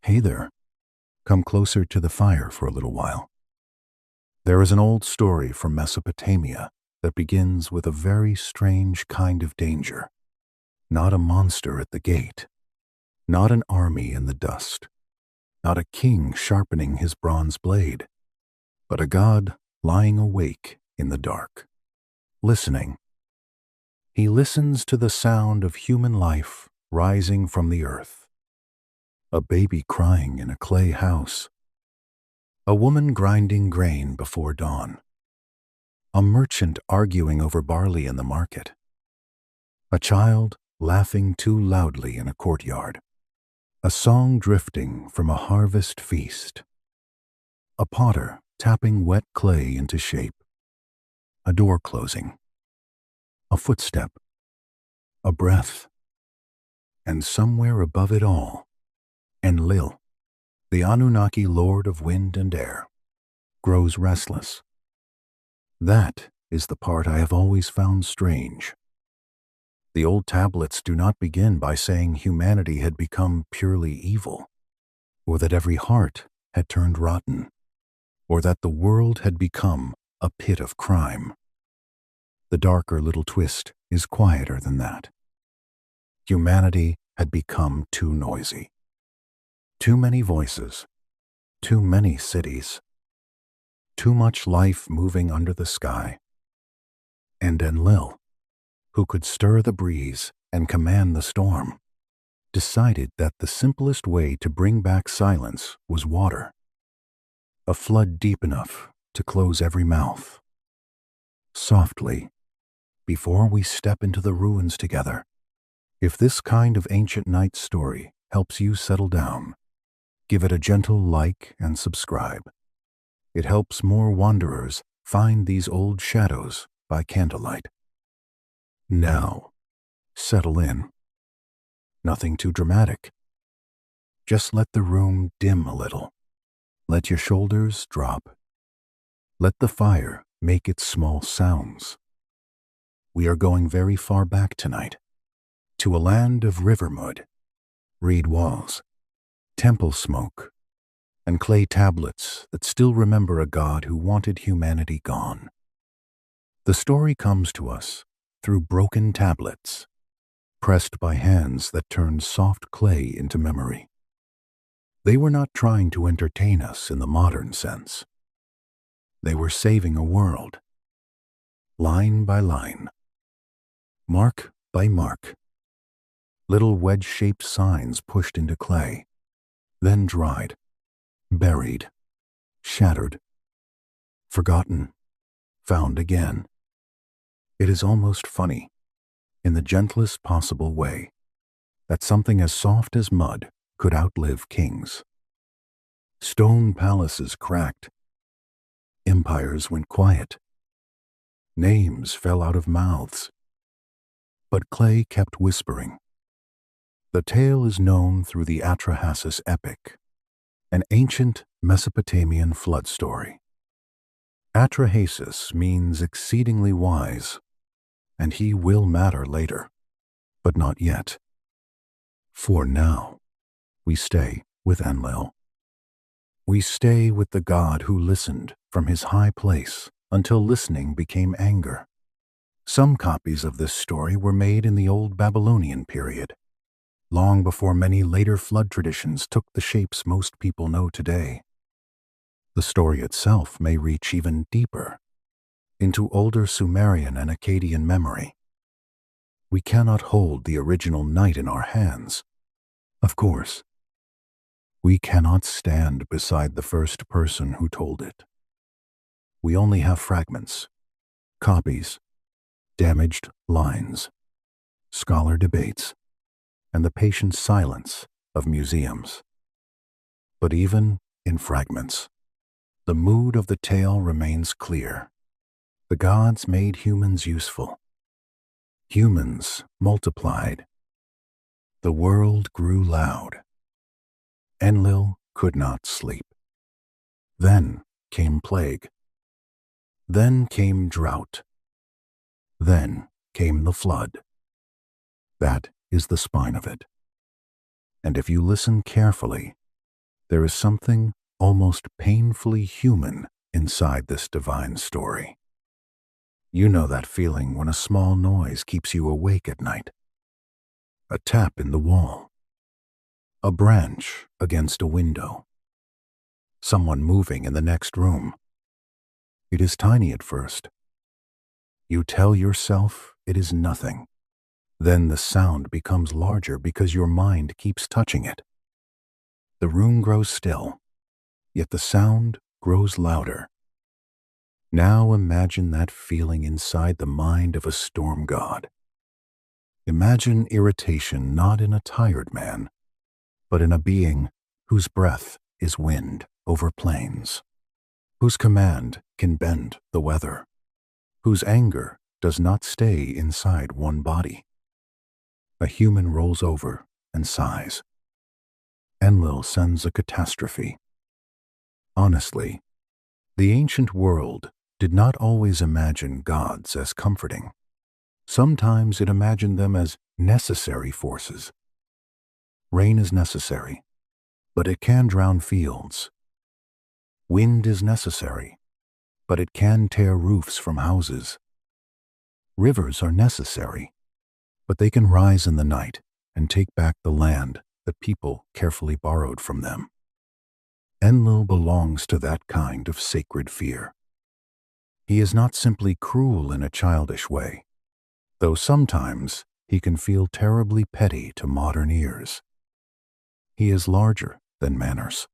Hey there, come closer to the fire for a little while. There is an old story from Mesopotamia that begins with a very strange kind of danger. Not a monster at the gate, not an army in the dust, not a king sharpening his bronze blade, but a god lying awake in the dark, listening. He listens to the sound of human life rising from the earth. A baby crying in a clay house, a woman grinding grain before dawn, a merchant arguing over barley in the market, a child laughing too loudly in a courtyard, a song drifting from a harvest feast, a potter tapping wet clay into shape, a door closing, a footstep, a breath, and somewhere above it all, Enlil, the Anunnaki lord of wind and air, grows restless. That is the part I have always found strange. The old tablets do not begin by saying humanity had become purely evil, or that every heart had turned rotten, or that the world had become a pit of crime. The darker little twist is quieter than that. Humanity had become too noisy. Too many voices, too many cities, too much life moving under the sky. And Enlil, who could stir the breeze and command the storm, decided that the simplest way to bring back silence was water. A flood deep enough to close every mouth. Softly, before we step into the ruins together, if this kind of ancient night story helps you settle down, give it a gentle like and subscribe. It helps more wanderers find these old shadows by candlelight. Now, settle in. Nothing too dramatic. Just let the room dim a little. Let your shoulders drop. Let the fire make its small sounds. We are going very far back tonight, to a land of river mud, reed walls, temple smoke, and clay tablets that still remember a god who wanted humanity gone. The story comes to us through broken tablets, pressed by hands that turned soft clay into memory. They were not trying to entertain us in the modern sense. They were saving a world, line by line, mark by mark, little wedge-shaped signs pushed into clay, then dried, buried, shattered, forgotten, found again. It is almost funny, in the gentlest possible way, that something as soft as mud could outlive kings. Stone palaces cracked. Empires went quiet. Names fell out of mouths. But clay kept whispering. The tale is known through the Atrahasis epic, an ancient Mesopotamian flood story. Atrahasis means exceedingly wise, and he will matter later, but not yet. For now, we stay with Enlil. We stay with the god who listened from his high place until listening became anger. Some copies of this story were made in the old Babylonian period, long before many later flood traditions took the shapes most people know today. The story itself may reach even deeper, into older Sumerian and Akkadian memory. We cannot hold the original night in our hands. Of course, we cannot stand beside the first person who told it. We only have fragments, copies, damaged lines, scholar debates, and the patient silence of museums. But even in fragments, the mood of the tale remains clear. The gods made humans useful. Humans multiplied. The world grew loud. Enlil could not sleep. Then came plague. Then came drought. Then came the flood. That is the spine of it. And if you listen carefully, There is something almost painfully human inside this divine story. You know that feeling when a small noise keeps you awake at night. A tap in the wall. A branch against a window. Someone moving in the next room. It is tiny at first. You tell yourself it is nothing. Then the sound becomes larger because your mind keeps touching it. The room grows still, yet the sound grows louder. Now imagine that feeling inside the mind of a storm god. Imagine irritation not in a tired man, but in a being whose breath is wind over plains, whose command can bend the weather, whose anger does not stay inside one body. A human rolls over and sighs. Enlil sends a catastrophe. Honestly, the ancient world did not always imagine gods as comforting. Sometimes it imagined them as necessary forces. Rain is necessary, but it can drown fields. Wind is necessary, but it can tear roofs from houses. Rivers are necessary, but they can rise in the night and take back the land that people carefully borrowed from them. Enlil belongs to that kind of sacred fear. He is not simply cruel in a childish way, though sometimes he can feel terribly petty to modern ears. He is larger than manners.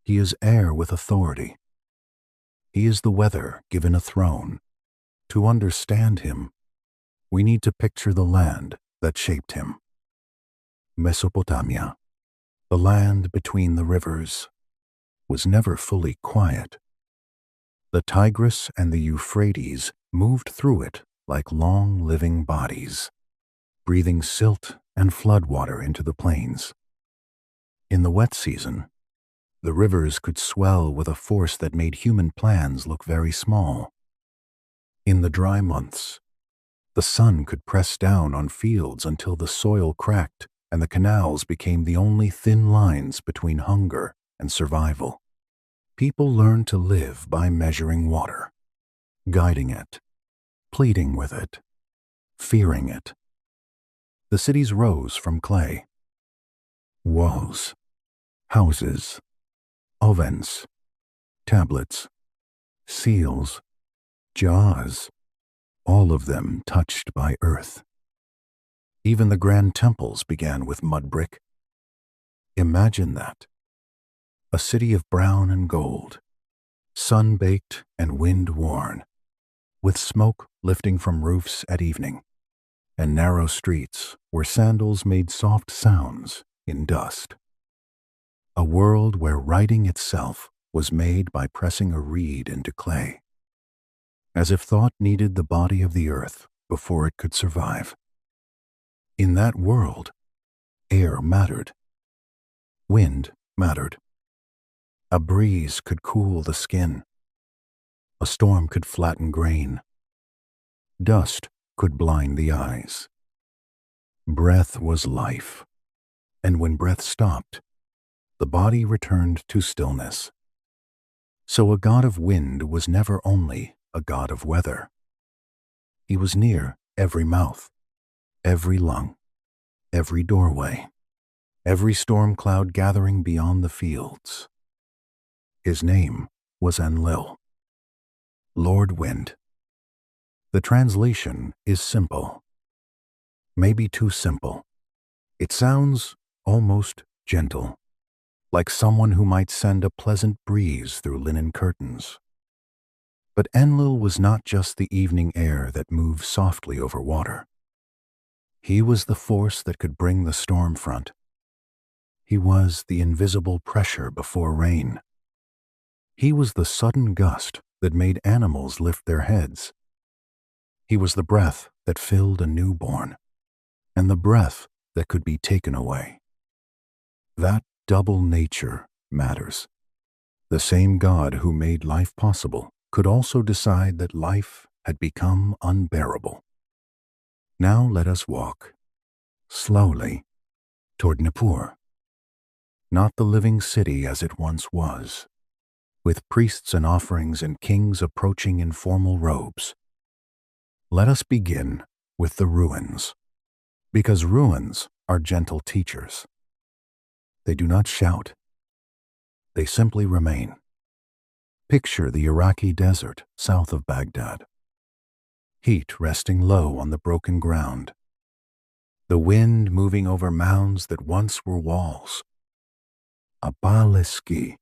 He is air with authority. He is the weather given a throne. To understand him, we need to picture the land that shaped him. Mesopotamia, the land between the rivers, was never fully quiet. The Tigris and the Euphrates moved through it like long living bodies, breathing silt and floodwater into the plains. In the wet season, the rivers could swell with a force that made human plans look very small. In the dry months, the sun could press down on fields until the soil cracked and the canals became the only thin lines between hunger and survival. People learned to live by measuring water, guiding it, pleading with it, fearing it. The cities rose from clay. Walls, houses, ovens, tablets, seals, jaws, all of them touched by earth. Even the grand temples began with mud brick. Imagine that. A city of brown and gold, sun-baked and wind-worn, with smoke lifting from roofs at evening, and narrow streets where sandals made soft sounds in dust. A world where writing itself was made by pressing a reed into clay, as if thought needed the body of the earth before it could survive. In that world, air mattered. Wind mattered. A breeze could cool the skin. A storm could flatten grain. Dust could blind the eyes. Breath was life, and when breath stopped, the body returned to stillness. So a god of wind was never only a god of weather. He was near every mouth, every lung, every doorway, every storm cloud gathering beyond the fields. His name was Enlil, Lord Wind. The translation is simple. Maybe too simple. It sounds almost gentle, like someone who might send a pleasant breeze through linen curtains. But Enlil was not just the evening air that moves softly over water. He was the force that could bring the storm front. He was the invisible pressure before rain. He was the sudden gust that made animals lift their heads. He was the breath that filled a newborn, and the breath that could be taken away. That double nature matters. The same God who made life possible could also decide that life had become unbearable. Now let us walk, slowly, toward Nippur. not the living city as it once was, with priests and offerings and kings approaching in formal robes. Let us begin with the ruins, because ruins are gentle teachers. They do not shout. They simply remain. Picture the Iraqi desert south of Baghdad. Heat resting low on the broken ground. The wind moving over mounds that once were walls. A baliski.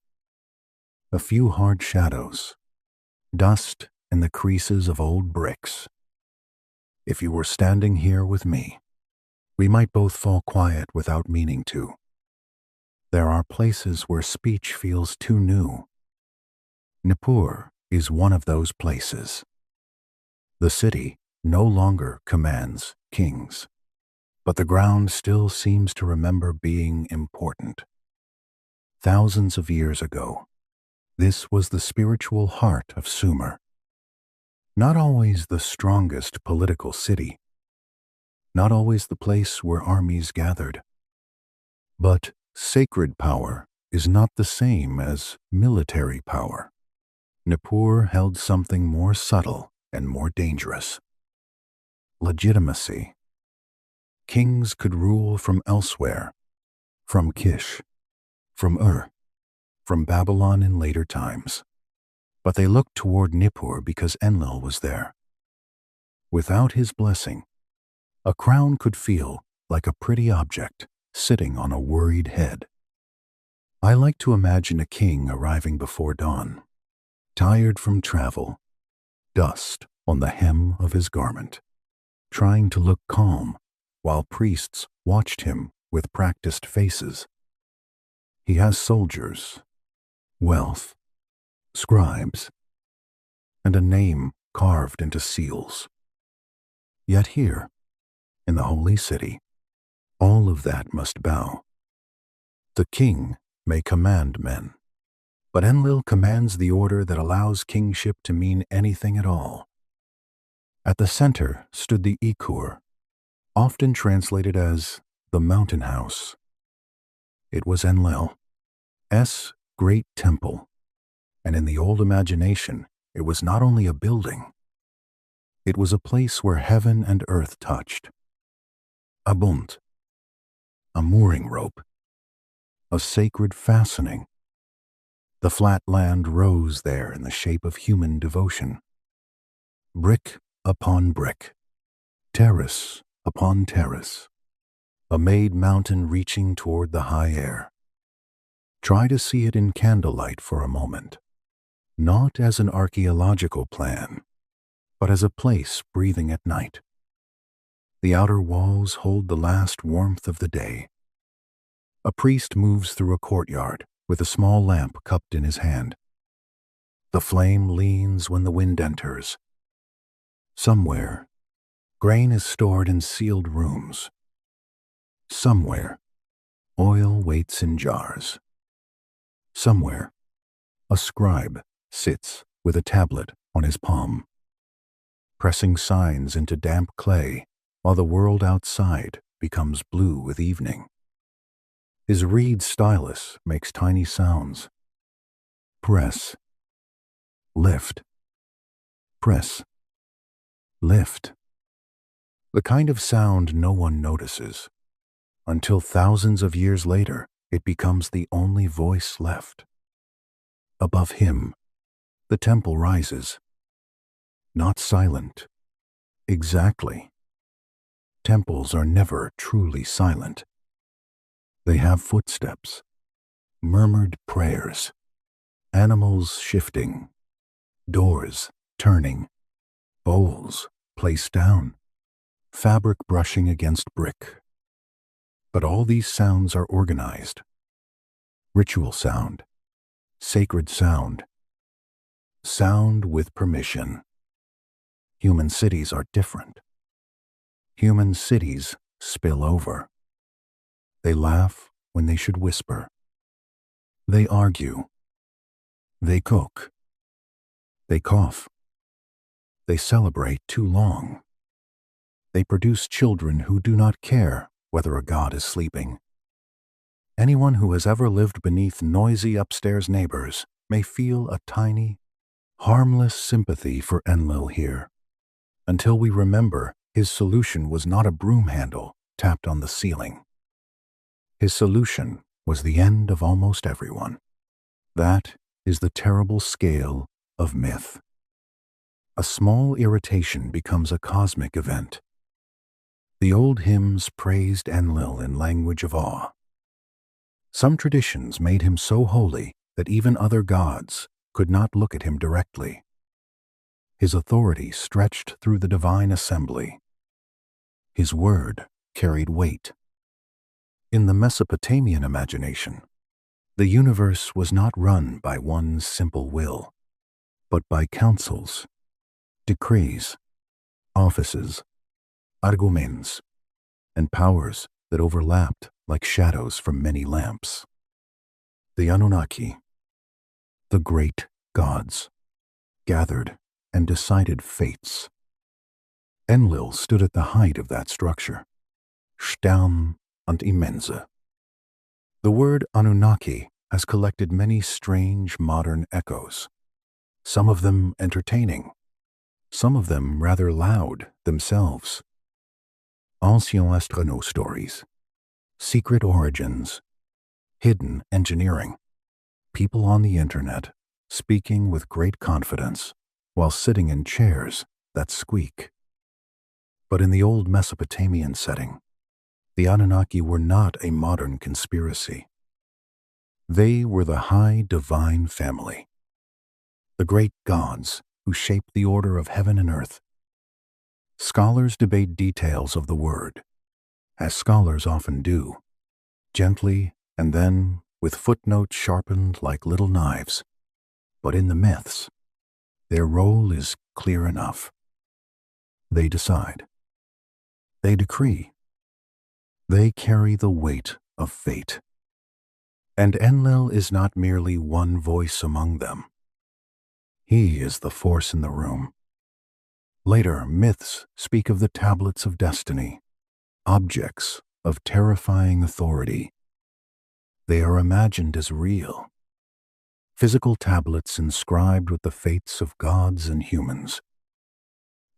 A few hard shadows. Dust in the creases of old bricks. If you were standing here with me, we might both fall quiet without meaning to. There are places where speech feels too new. Nippur is one of those places. The city no longer commands kings, but the ground still seems to remember being important. Thousands of years ago, this was the spiritual heart of Sumer. Not always the strongest political city, not always the place where armies gathered. But sacred power is not the same as military power. Nippur held something more subtle and more dangerous. Legitimacy. Kings could rule from elsewhere, from Kish, from Ur, from Babylon in later times. But they looked toward Nippur because Enlil was there. Without his blessing, a crown could feel like a pretty object sitting on a worried head. I like to imagine a king arriving before dawn, tired from travel, dust on the hem of his garment, trying to look calm while priests watched him with practiced faces. He has soldiers, wealth, scribes, and a name carved into seals. Yet here, in the holy city, all of that must bow. The king may command men, but Enlil commands the order that allows kingship to mean anything at all. At the center stood the Ikur, often translated as the mountain house. It was Enlil's great temple, and in the old imagination, it was not only a building, it was a place where heaven and earth touched. A bunt, a mooring rope, a sacred fastening. The flat land rose there in the shape of human devotion. Brick upon brick, terrace upon terrace, a made mountain reaching toward the high air. Try to see it in candlelight for a moment, not as an archaeological plan, but as a place breathing at night. The outer walls hold the last warmth of the day. A priest moves through a courtyard with a small lamp cupped in his hand. The flame leans when the wind enters. Somewhere, grain is stored in sealed rooms. Somewhere, oil waits in jars. Somewhere, a scribe sits with a tablet on his palm, pressing signs into damp clay while the world outside becomes blue with evening. His reed stylus makes tiny sounds. Press. Lift. Press. Lift. The kind of sound no one notices, until thousands of years later it becomes the only voice left. Above him, the temple rises. Not silent. Exactly. Temples are never truly silent. They have footsteps, murmured prayers, animals shifting, doors turning, bowls placed down, fabric brushing against brick. But all these sounds are organized. Ritual sound, sacred sound, sound with permission. Human cities are different. Human cities spill over. They laugh when they should whisper. They argue. They cook. They cough. They celebrate too long. They produce children who do not care whether a god is sleeping. Anyone who has ever lived beneath noisy upstairs neighbors may feel a tiny, harmless sympathy for Enlil here, until we remember his solution was not a broom handle tapped on the ceiling. His solution was the end of almost everyone. That is the terrible scale of myth. A small irritation becomes a cosmic event. The old hymns praised Enlil in language of awe. Some traditions made him so holy that even other gods could not look at him directly. His authority stretched through the divine assembly. His word carried weight. In the Mesopotamian imagination, the universe was not run by one simple will, but by councils, decrees, offices, arguments, and powers that overlapped like shadows from many lamps. The Anunnaki, the great gods, gathered and decided fates. Enlil stood at the height of that structure, Stern und Immense. The word Anunnaki has collected many strange modern echoes, some of them entertaining, some of them rather loud themselves. Ancient astronaut stories, secret origins, hidden engineering, people on the internet speaking with great confidence while sitting in chairs that squeak. But in the old Mesopotamian setting, the Anunnaki were not a modern conspiracy. They were the high divine family, the great gods who shaped the order of heaven and earth. Scholars debate details of the word, as scholars often do, gently and then with footnotes sharpened like little knives. But in the myths, their role is clear enough. They decide. They decree. They carry the weight of fate. And Enlil is not merely one voice among them. He is the force in the room. Later, myths speak of the tablets of destiny, objects of terrifying authority. They are imagined as real, physical tablets inscribed with the fates of gods and humans.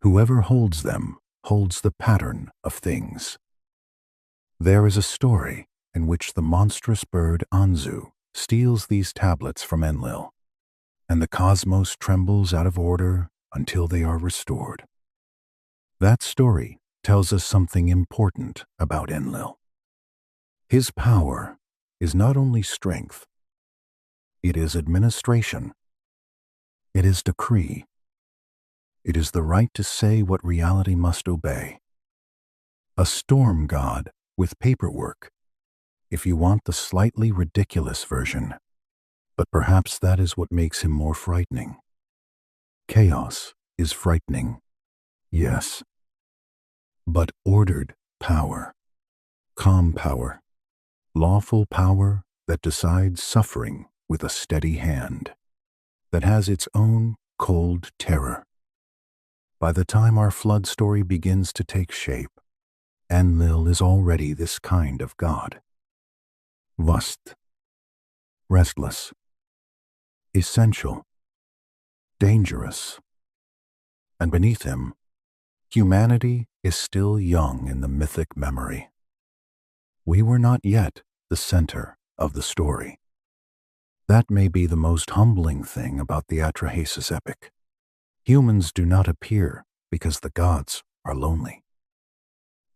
Whoever holds them holds the pattern of things. There is a story in which the monstrous bird Anzu steals these tablets from Enlil, and the cosmos trembles out of order until they are restored. That story tells us something important about Enlil. His power is not only strength, it is administration, it is decree, it is the right to say what reality must obey. A storm god with paperwork, if you want the slightly ridiculous version, but perhaps that is what makes him more frightening. Chaos is frightening, yes, but ordered power, calm power, lawful power that decides suffering with a steady hand, that has its own cold terror. By the time our flood story begins to take shape, Enlil is already this kind of god. Vast, restless, essential, dangerous. And beneath him, humanity is still young in the mythic memory. We were not yet the center of the story. That may be the most humbling thing about the Atrahasis epic. Humans do not appear because the gods are lonely.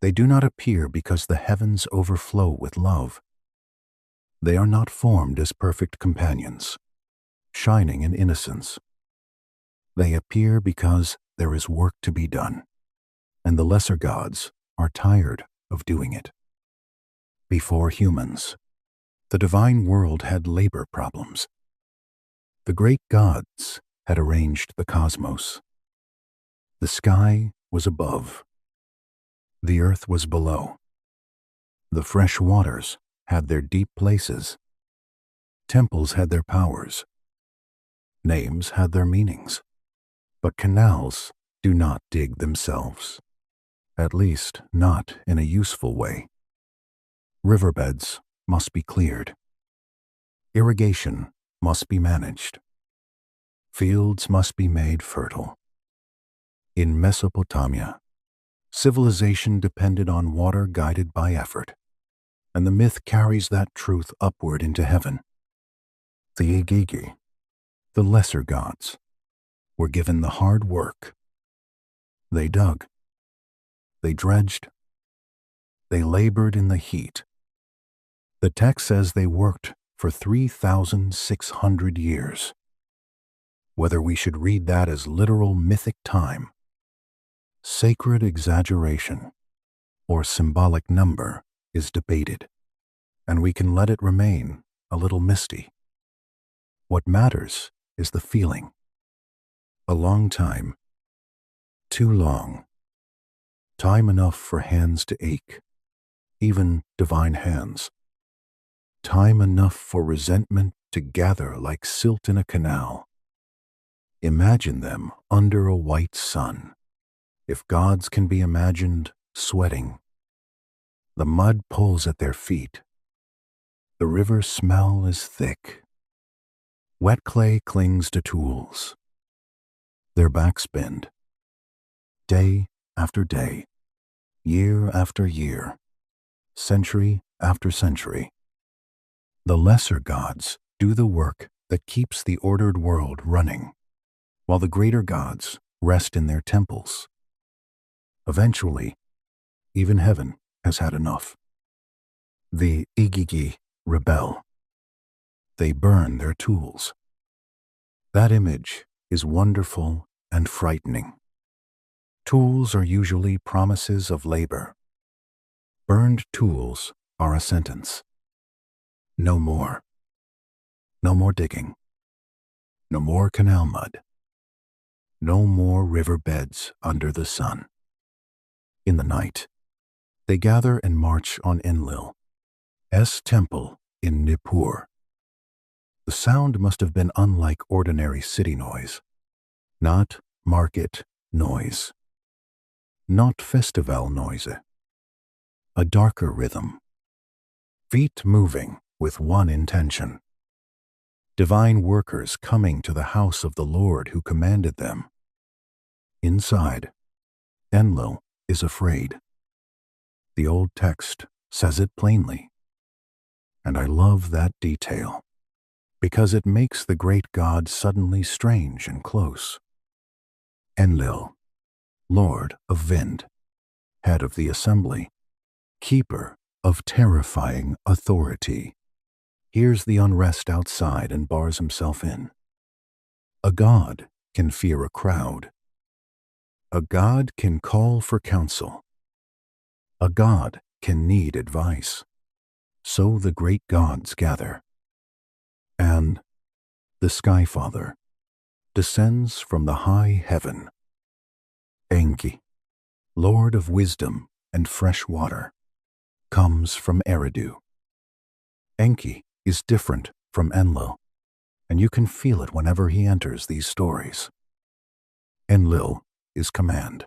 They do not appear because the heavens overflow with love. They are not formed as perfect companions, shining in innocence. They appear because there is work to be done, and the lesser gods are tired of doing it. Before humans, the divine world had labor problems. The great gods had arranged the cosmos. The sky was above. The earth was below. The fresh waters had their deep places. Temples had their powers. Names had their meanings. But canals do not dig themselves, at least not in a useful way. Riverbeds must be cleared. Irrigation must be managed. Fields must be made fertile. In Mesopotamia, civilization depended on water guided by effort, and the myth carries that truth upward into heaven. The Igigi, the lesser gods, were given the hard work. They dug. They dredged. They labored in the heat. The text says they worked for 3,600 years. Whether we should read that as literal mythic time, sacred exaggeration, or symbolic number is debated, and we can let it remain a little misty. What matters is the feeling. A long time. Too long. Time enough for hands to ache, even divine hands. Time enough for resentment to gather like silt in a canal. Imagine them under a white sun. If gods can be imagined sweating. The mud pulls at their feet. The river smell is thick. Wet clay clings to tools. Their backs bend. Day after day, year after year, century after century. The lesser gods do the work that keeps the ordered world running, while the greater gods rest in their temples. Eventually, even heaven has had enough. The Igigi rebel. They burn their tools. That image is wonderful and frightening. Tools are usually promises of labor. Burned tools are a sentence. No more. No more digging. No more canal mud. No more river beds under the sun. In the night, they gather and march on Enlil, temple in Nippur. The sound must have been unlike ordinary city noise, not market noise, not festival noise. A darker rhythm. Feet moving with one intention. Divine workers coming to the house of the Lord who commanded them. Inside, Enlil is afraid. The old text says it plainly. And I love that detail, because it makes the great God suddenly strange and close. Enlil, Lord of Vind, head of the assembly, keeper of terrifying authority, hears the unrest outside and bars himself in. A god can fear a crowd. A god can call for counsel. A god can need advice. So the great gods gather. And the Skyfather descends from the high heaven. Enki, Lord of wisdom and fresh water, comes from Eridu. Enki is different from Enlil, and you can feel it whenever he enters these stories. Enlil is command.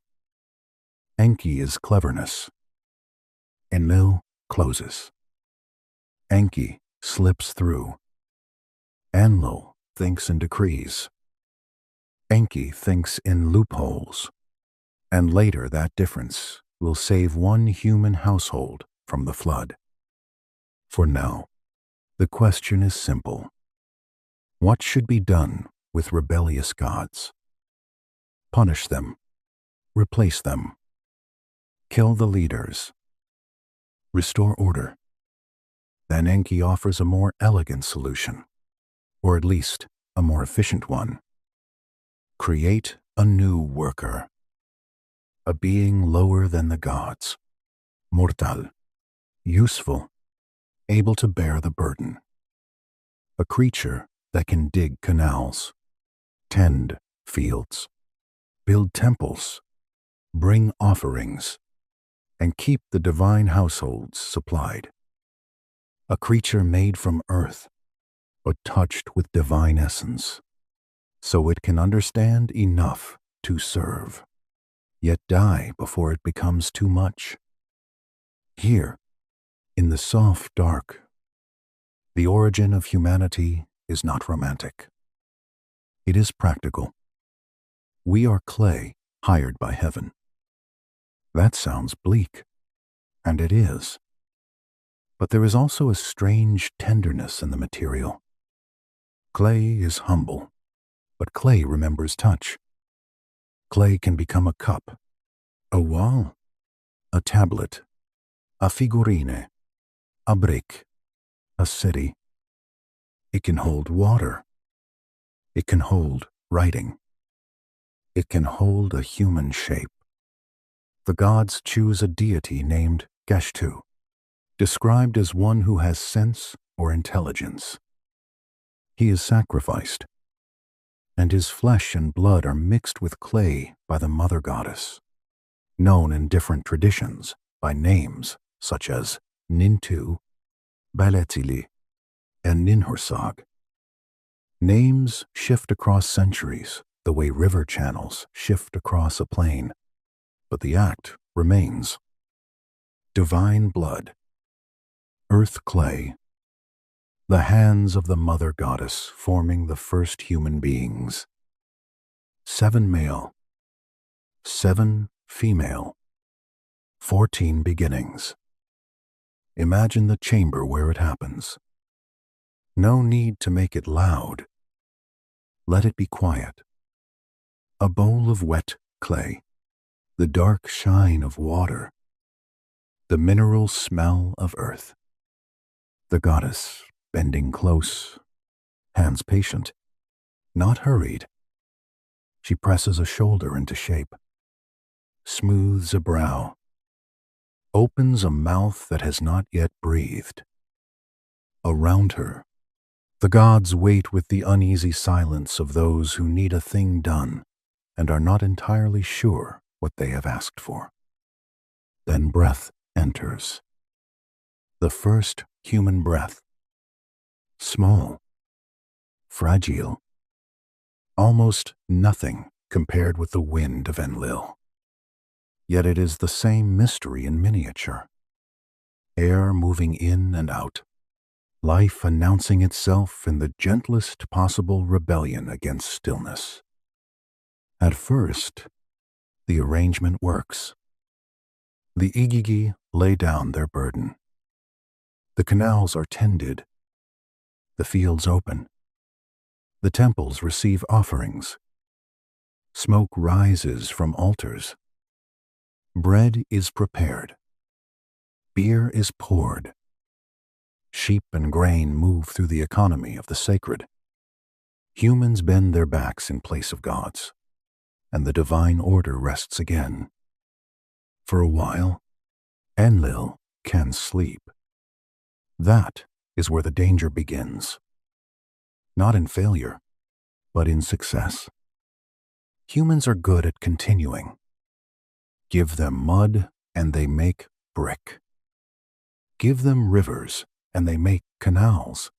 Enki is cleverness. Enlil closes. Enki slips through. Enlil thinks in decrees. Enki thinks in loopholes. And later that difference will save one human household from the flood. For now, the question is simple. What should be done with rebellious gods? Punish them. Replace them. Kill the leaders. Restore order. Then Enki offers a more elegant solution, or at least a more efficient one. Create a new worker. A being lower than the gods. Mortal. Useful. Able to bear the burden. A creature that can dig canals, tend fields, build temples, bring offerings, and keep the divine households supplied. A creature made from earth, but touched with divine essence, so it can understand enough to serve, yet die before it becomes too much. Here, in the soft dark The origin of humanity is not romantic. It is practical. We are clay hired by heaven. That sounds bleak, and it is. But there is also a strange tenderness in the material. Clay is humble, but clay remembers touch. Clay can become a cup, a wall, a tablet, a figurine, a brick, a city. It can hold water. It can hold writing. It can hold a human shape. The gods choose a deity named Geshtu, described as one who has sense or intelligence. He is sacrificed, and his flesh and blood are mixed with clay by the mother goddess, known in different traditions by names such as Nintu, Baletili, and Ninhursag. Names shift across centuries the way river channels shift across a plain, but the act remains. Divine blood, earth clay, the hands of the mother goddess forming the first human beings. 7 male, 7 female, 14 beginnings. Imagine the chamber where it happens. No need to make it loud. Let it be quiet. A bowl of wet clay, the dark shine of water, the mineral smell of earth. The goddess bending close, hands patient, not hurried. She presses a shoulder into shape, smooths a brow, opens a mouth that has not yet breathed. Around her, the gods wait with the uneasy silence of those who need a thing done and are not entirely sure what they have asked for. Then breath enters. The first human breath. Small, fragile, almost nothing compared with the wind of Enlil. Yet it is the same mystery in miniature. Air moving in and out, life announcing itself in the gentlest possible rebellion against stillness. At first, the arrangement works. The Igigi lay down their burden. The canals are tended. The fields open. The temples receive offerings. Smoke rises from altars. Bread is prepared. Beer is poured. Sheep and grain move through the economy of the sacred. Humans bend their backs in place of gods, and the divine order rests again. For a while, Enlil can sleep. That is where the danger begins. Not in failure, but in success. Humans are good at continuing. Give them mud, and they make brick. Give them rivers, and they make canals.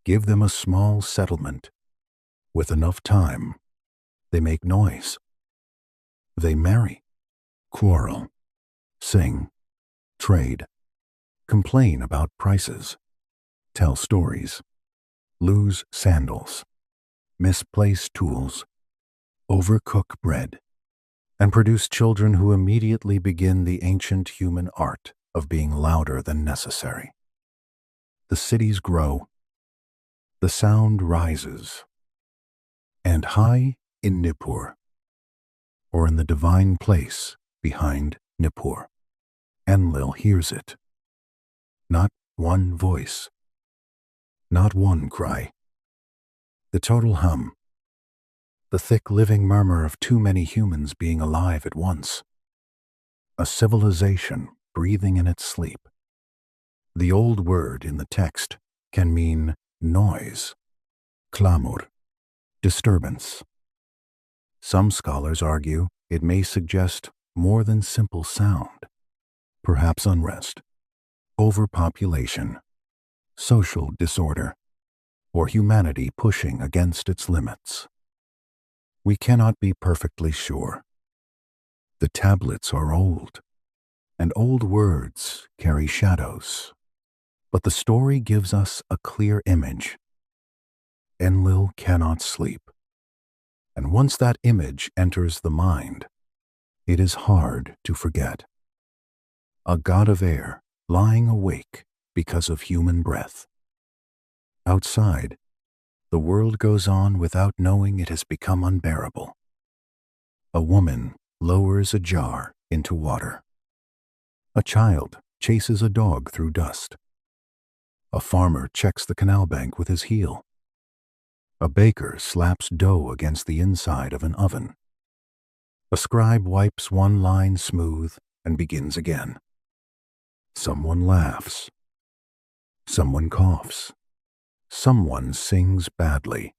Give them a small settlement. With enough time, they make noise. They marry, quarrel, sing, trade, complain about prices, tell stories, lose sandals, misplace tools, overcook bread, and produce children who immediately begin the ancient human art of being louder than necessary. The cities grow. The sound rises. And high in Nippur, or in the divine place behind Nippur, Enlil hears it. Not one voice. Not one cry. The total hum. The thick living murmur of too many humans being alive at once. A civilization breathing in its sleep. The old word in the text can mean noise, clamor, disturbance. Some scholars argue it may suggest more than simple sound, perhaps unrest, overpopulation, social disorder, or humanity pushing against its limits. We cannot be perfectly sure. The tablets are old, and old words carry shadows. But the story gives us a clear image. Enlil cannot sleep. And once that image enters the mind, it is hard to forget. A god of air lying awake because of human breath. Outside, the world goes on without knowing it has become unbearable. A woman lowers a jar into water. A child chases a dog through dust. A farmer checks the canal bank with his heel. A baker slaps dough against the inside of an oven. A scribe wipes one line smooth and begins again. Someone laughs. Someone coughs. Someone sings badly,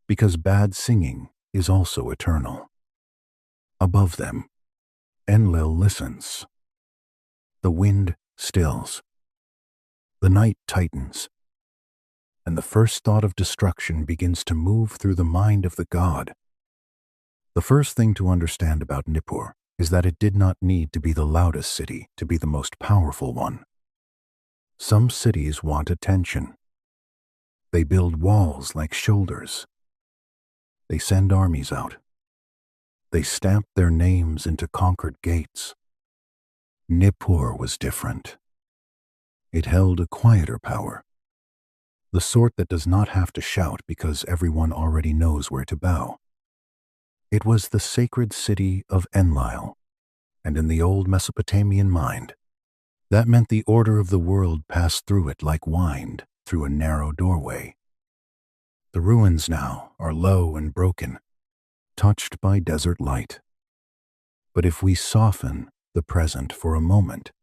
because bad singing is also eternal. Above them, Enlil listens. The wind stills. The night tightens. And the first thought of destruction begins to move through the mind of the god. The first thing to understand about Nippur is that it did not need to be the loudest city to be the most powerful one. Some cities want attention. They build walls like shoulders. They send armies out. They stamp their names into conquered gates. Nippur was different. It held a quieter power, the sort that does not have to shout because everyone already knows where to bow. It was the sacred city of Enlil, and in the old Mesopotamian mind, that meant the order of the world passed through it like wind through a narrow doorway. The ruins now are low and broken, touched by desert light. But if we soften the present for a moment,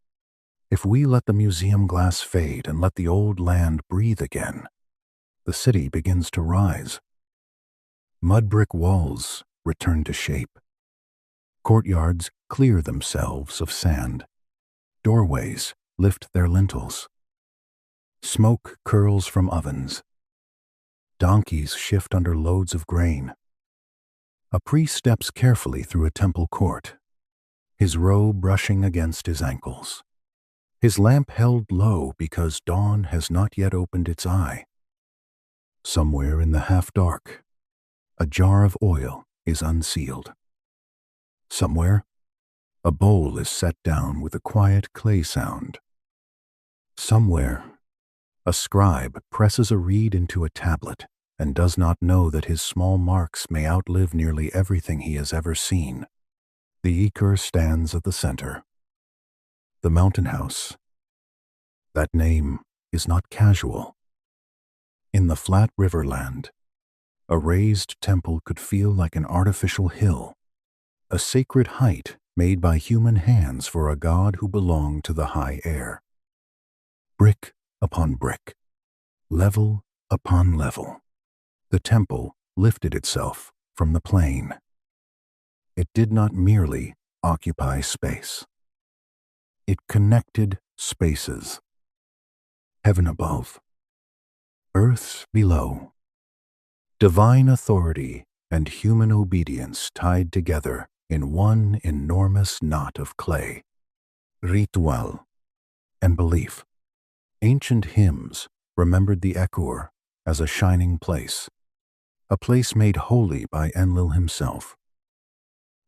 if we let the museum glass fade and let the old land breathe again, the city begins to rise. Mud brick walls return to shape. Courtyards clear themselves of sand. Doorways lift their lintels. Smoke curls from ovens. Donkeys shift under loads of grain. A priest steps carefully through a temple court, his robe brushing against his ankles. His lamp held low because dawn has not yet opened its eye. Somewhere in the half-dark, a jar of oil is unsealed. Somewhere, a bowl is set down with a quiet clay sound. Somewhere, a scribe presses a reed into a tablet and does not know that his small marks may outlive nearly everything he has ever seen. The Iker stands at the center. The mountain house. That name is not casual. In the flat riverland, a raised temple could feel like an artificial hill, a sacred height made by human hands for a god who belonged to the high air. Brick upon brick, level upon level, the temple lifted itself from the plain. It did not merely occupy space. It connected spaces. Heaven above, earth below. Divine authority and human obedience tied together in one enormous knot of clay. Ritual and belief. Ancient hymns remembered the Ekur as a shining place, a place made holy by Enlil himself.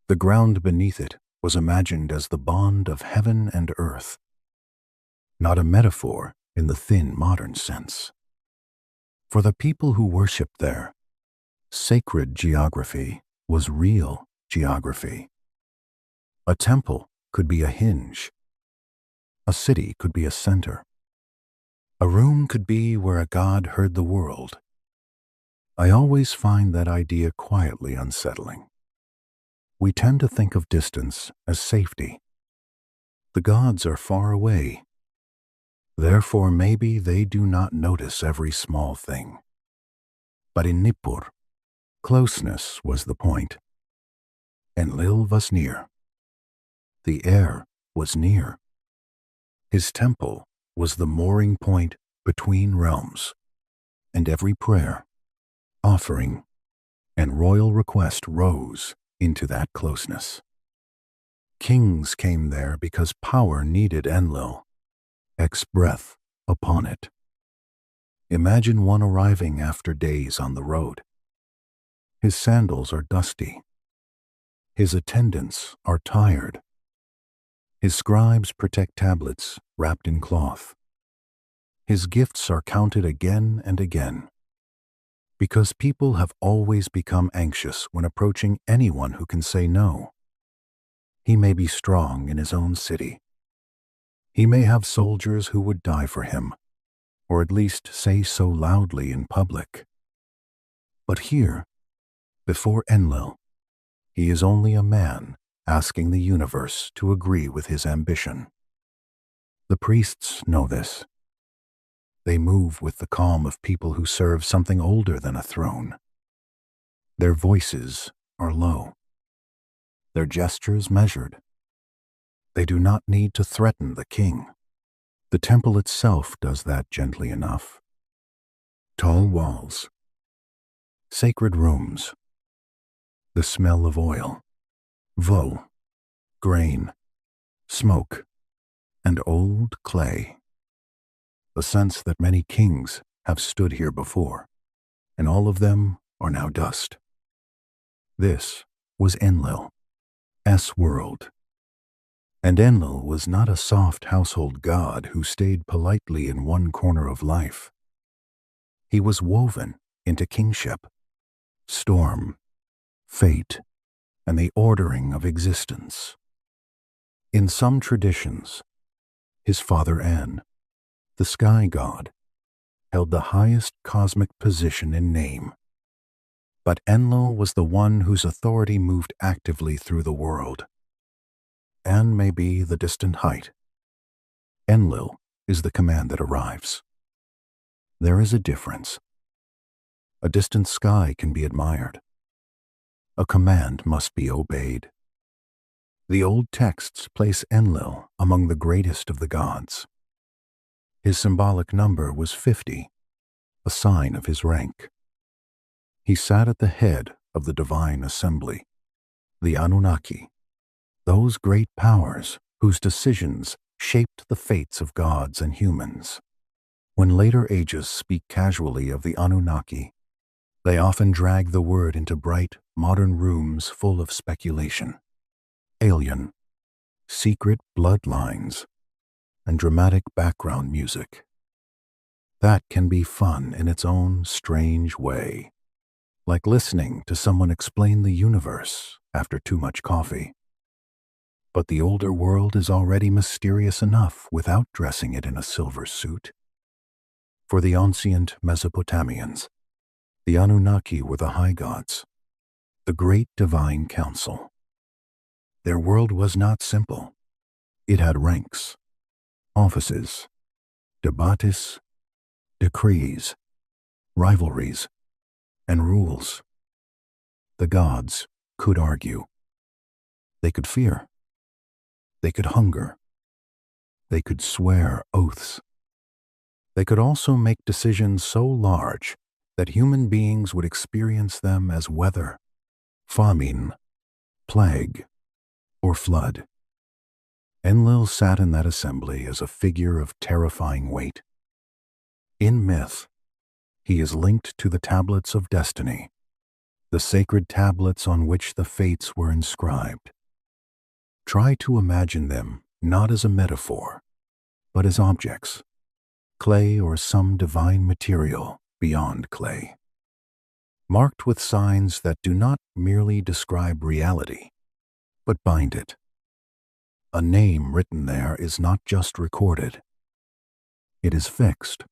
The ground beneath it was imagined as the bond of heaven and earth, not a metaphor in the thin modern sense. For the people who worshipped there, sacred geography was real geography. A temple could be a hinge. A city could be a center. A room could be where a god heard the world. I always find that idea quietly unsettling. We tend to think of distance as safety. The gods are far away. Therefore, maybe they do not notice every small thing. But in Nippur, closeness was the point. Enlil was near. The air was near. His temple was the mooring point between realms, and every prayer, offering, and royal request rose into that closeness. Kings came there because power needed Enlil, breath upon it. Imagine one arriving after days on the road. His sandals are dusty. His attendants are tired. His scribes protect tablets wrapped in cloth. His gifts are counted again and again, because people have always become anxious when approaching anyone who can say no. He may be strong in his own city. He may have soldiers who would die for him, or at least say so loudly in public. But here, before Enlil, he is only a man asking the universe to agree with his ambition. The priests know this. They move with the calm of people who serve something older than a throne. Their voices are low. Their gestures measured. They do not need to threaten the king. The temple itself does that gently enough. Tall walls, sacred rooms, the smell of oil, wool, grain, smoke, and old clay. The sense that many kings have stood here before, and all of them are now dust. This was Enlil, S-world. And Enlil was not a soft household god who stayed politely in one corner of life. He was woven into kingship, storm, fate, and the ordering of existence. In some traditions, his father An, the sky god, held the highest cosmic position in name. But Enlil was the one whose authority moved actively through the world. An may be the distant height. Enlil is the command that arrives. There is a difference. A distant sky can be admired. A command must be obeyed. The old texts place Enlil among the greatest of the gods. His symbolic number was 50, a sign of his rank. He sat at the head of the divine assembly, the Anunnaki, those great powers whose decisions shaped the fates of gods and humans. When later ages speak casually of the Anunnaki, they often drag the word into bright, modern rooms full of speculation, alien, secret bloodlines, and dramatic background music. That can be fun in its own strange way, like listening to someone explain the universe after too much coffee. But the older world is already mysterious enough without dressing it in a silver suit. For the ancient Mesopotamians, the Anunnaki were the high gods, the great divine council. Their world was not simple. It had ranks, offices, debates, decrees, rivalries, and rules. The gods could argue. They could fear. They could hunger. They could swear oaths. They could also make decisions so large that human beings would experience them as weather, famine, plague, or flood. Enlil sat in that assembly as a figure of terrifying weight. In myth, he is linked to the tablets of destiny, the sacred tablets on which the fates were inscribed. Try to imagine them not as a metaphor, but as objects, clay or some divine material beyond clay, marked with signs that do not merely describe reality, but bind it. A name written there is not just recorded. It is fixed.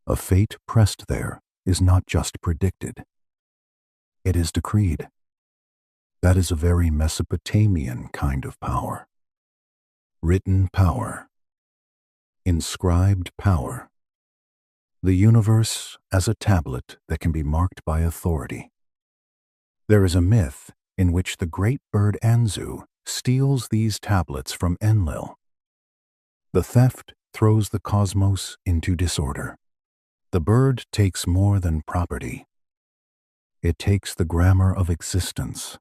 A fate pressed there is not just predicted. It is decreed. That is a very Mesopotamian kind of power. Written power. Inscribed power. The universe as a tablet that can be marked by authority. There is a myth in which the great bird Anzu steals these tablets from Enlil. The theft throws the cosmos into disorder. The bird takes more than property. It takes the grammar of existence.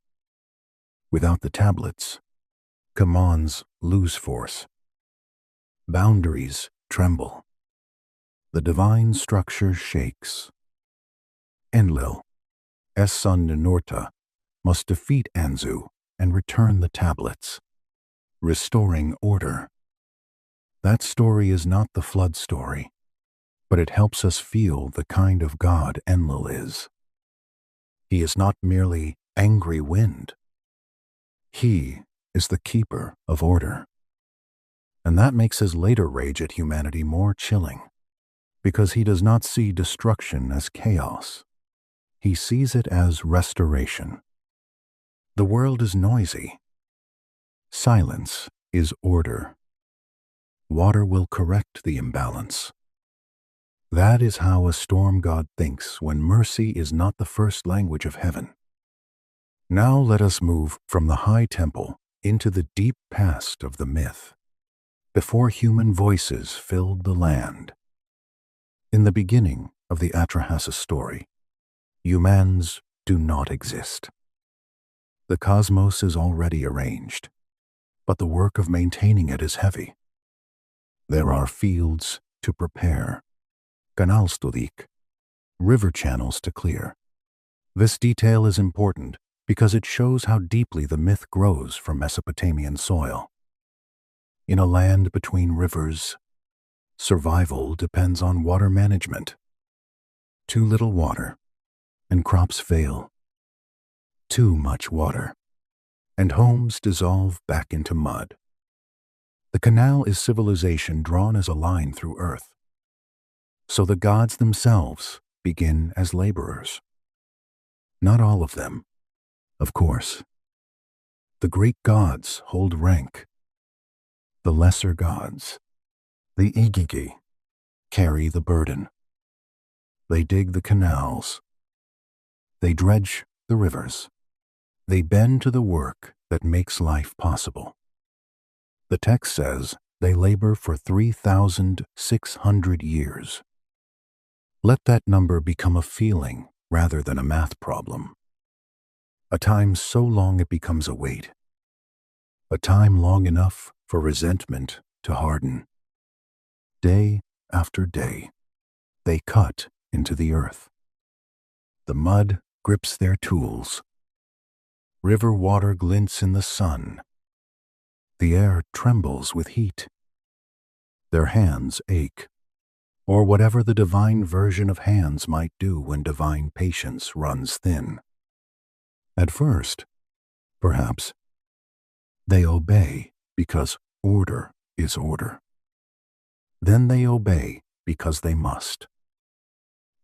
Without the tablets, commands lose force. Boundaries tremble. The divine structure shakes. Enlil, son Ninurta, must defeat Anzu and return the tablets, restoring order. That story is not the flood story, but it helps us feel the kind of God Enlil is. He is not merely angry wind. He is the keeper of order. And that makes his later rage at humanity more chilling, because he does not see destruction as chaos. He sees it as restoration. The world is noisy. Silence is order. Water will correct the imbalance. That is how a storm god thinks when mercy is not the first language of heaven. Now let us move from the high temple into the deep past of the myth, before human voices filled the land. In the beginning of the Atrahasis story, humans do not exist. The cosmos is already arranged, but the work of maintaining it is heavy. There are fields to prepare, kanalstudik, river channels to clear. This detail is important because it shows how deeply the myth grows from Mesopotamian soil. In a land between rivers, survival depends on water management. Too little water, and crops fail. Too much water, and homes dissolve back into mud. The canal is civilization drawn as a line through earth. So the gods themselves begin as laborers. Not all of them, of course. The great gods hold rank. The lesser gods, the Igigi, carry the burden. They dig the canals. They dredge the rivers. They bend to the work that makes life possible. The text says they labor for 3,600 years. Let that number become a feeling rather than a math problem. A time so long it becomes a weight. A time long enough for resentment to harden. Day after day, they cut into the earth. The mud grips their tools. River water glints in the sun. The air trembles with heat. Their hands ache, or whatever the divine version of hands might do when divine patience runs thin. At first, perhaps, they obey because order is order. Then they obey because they must.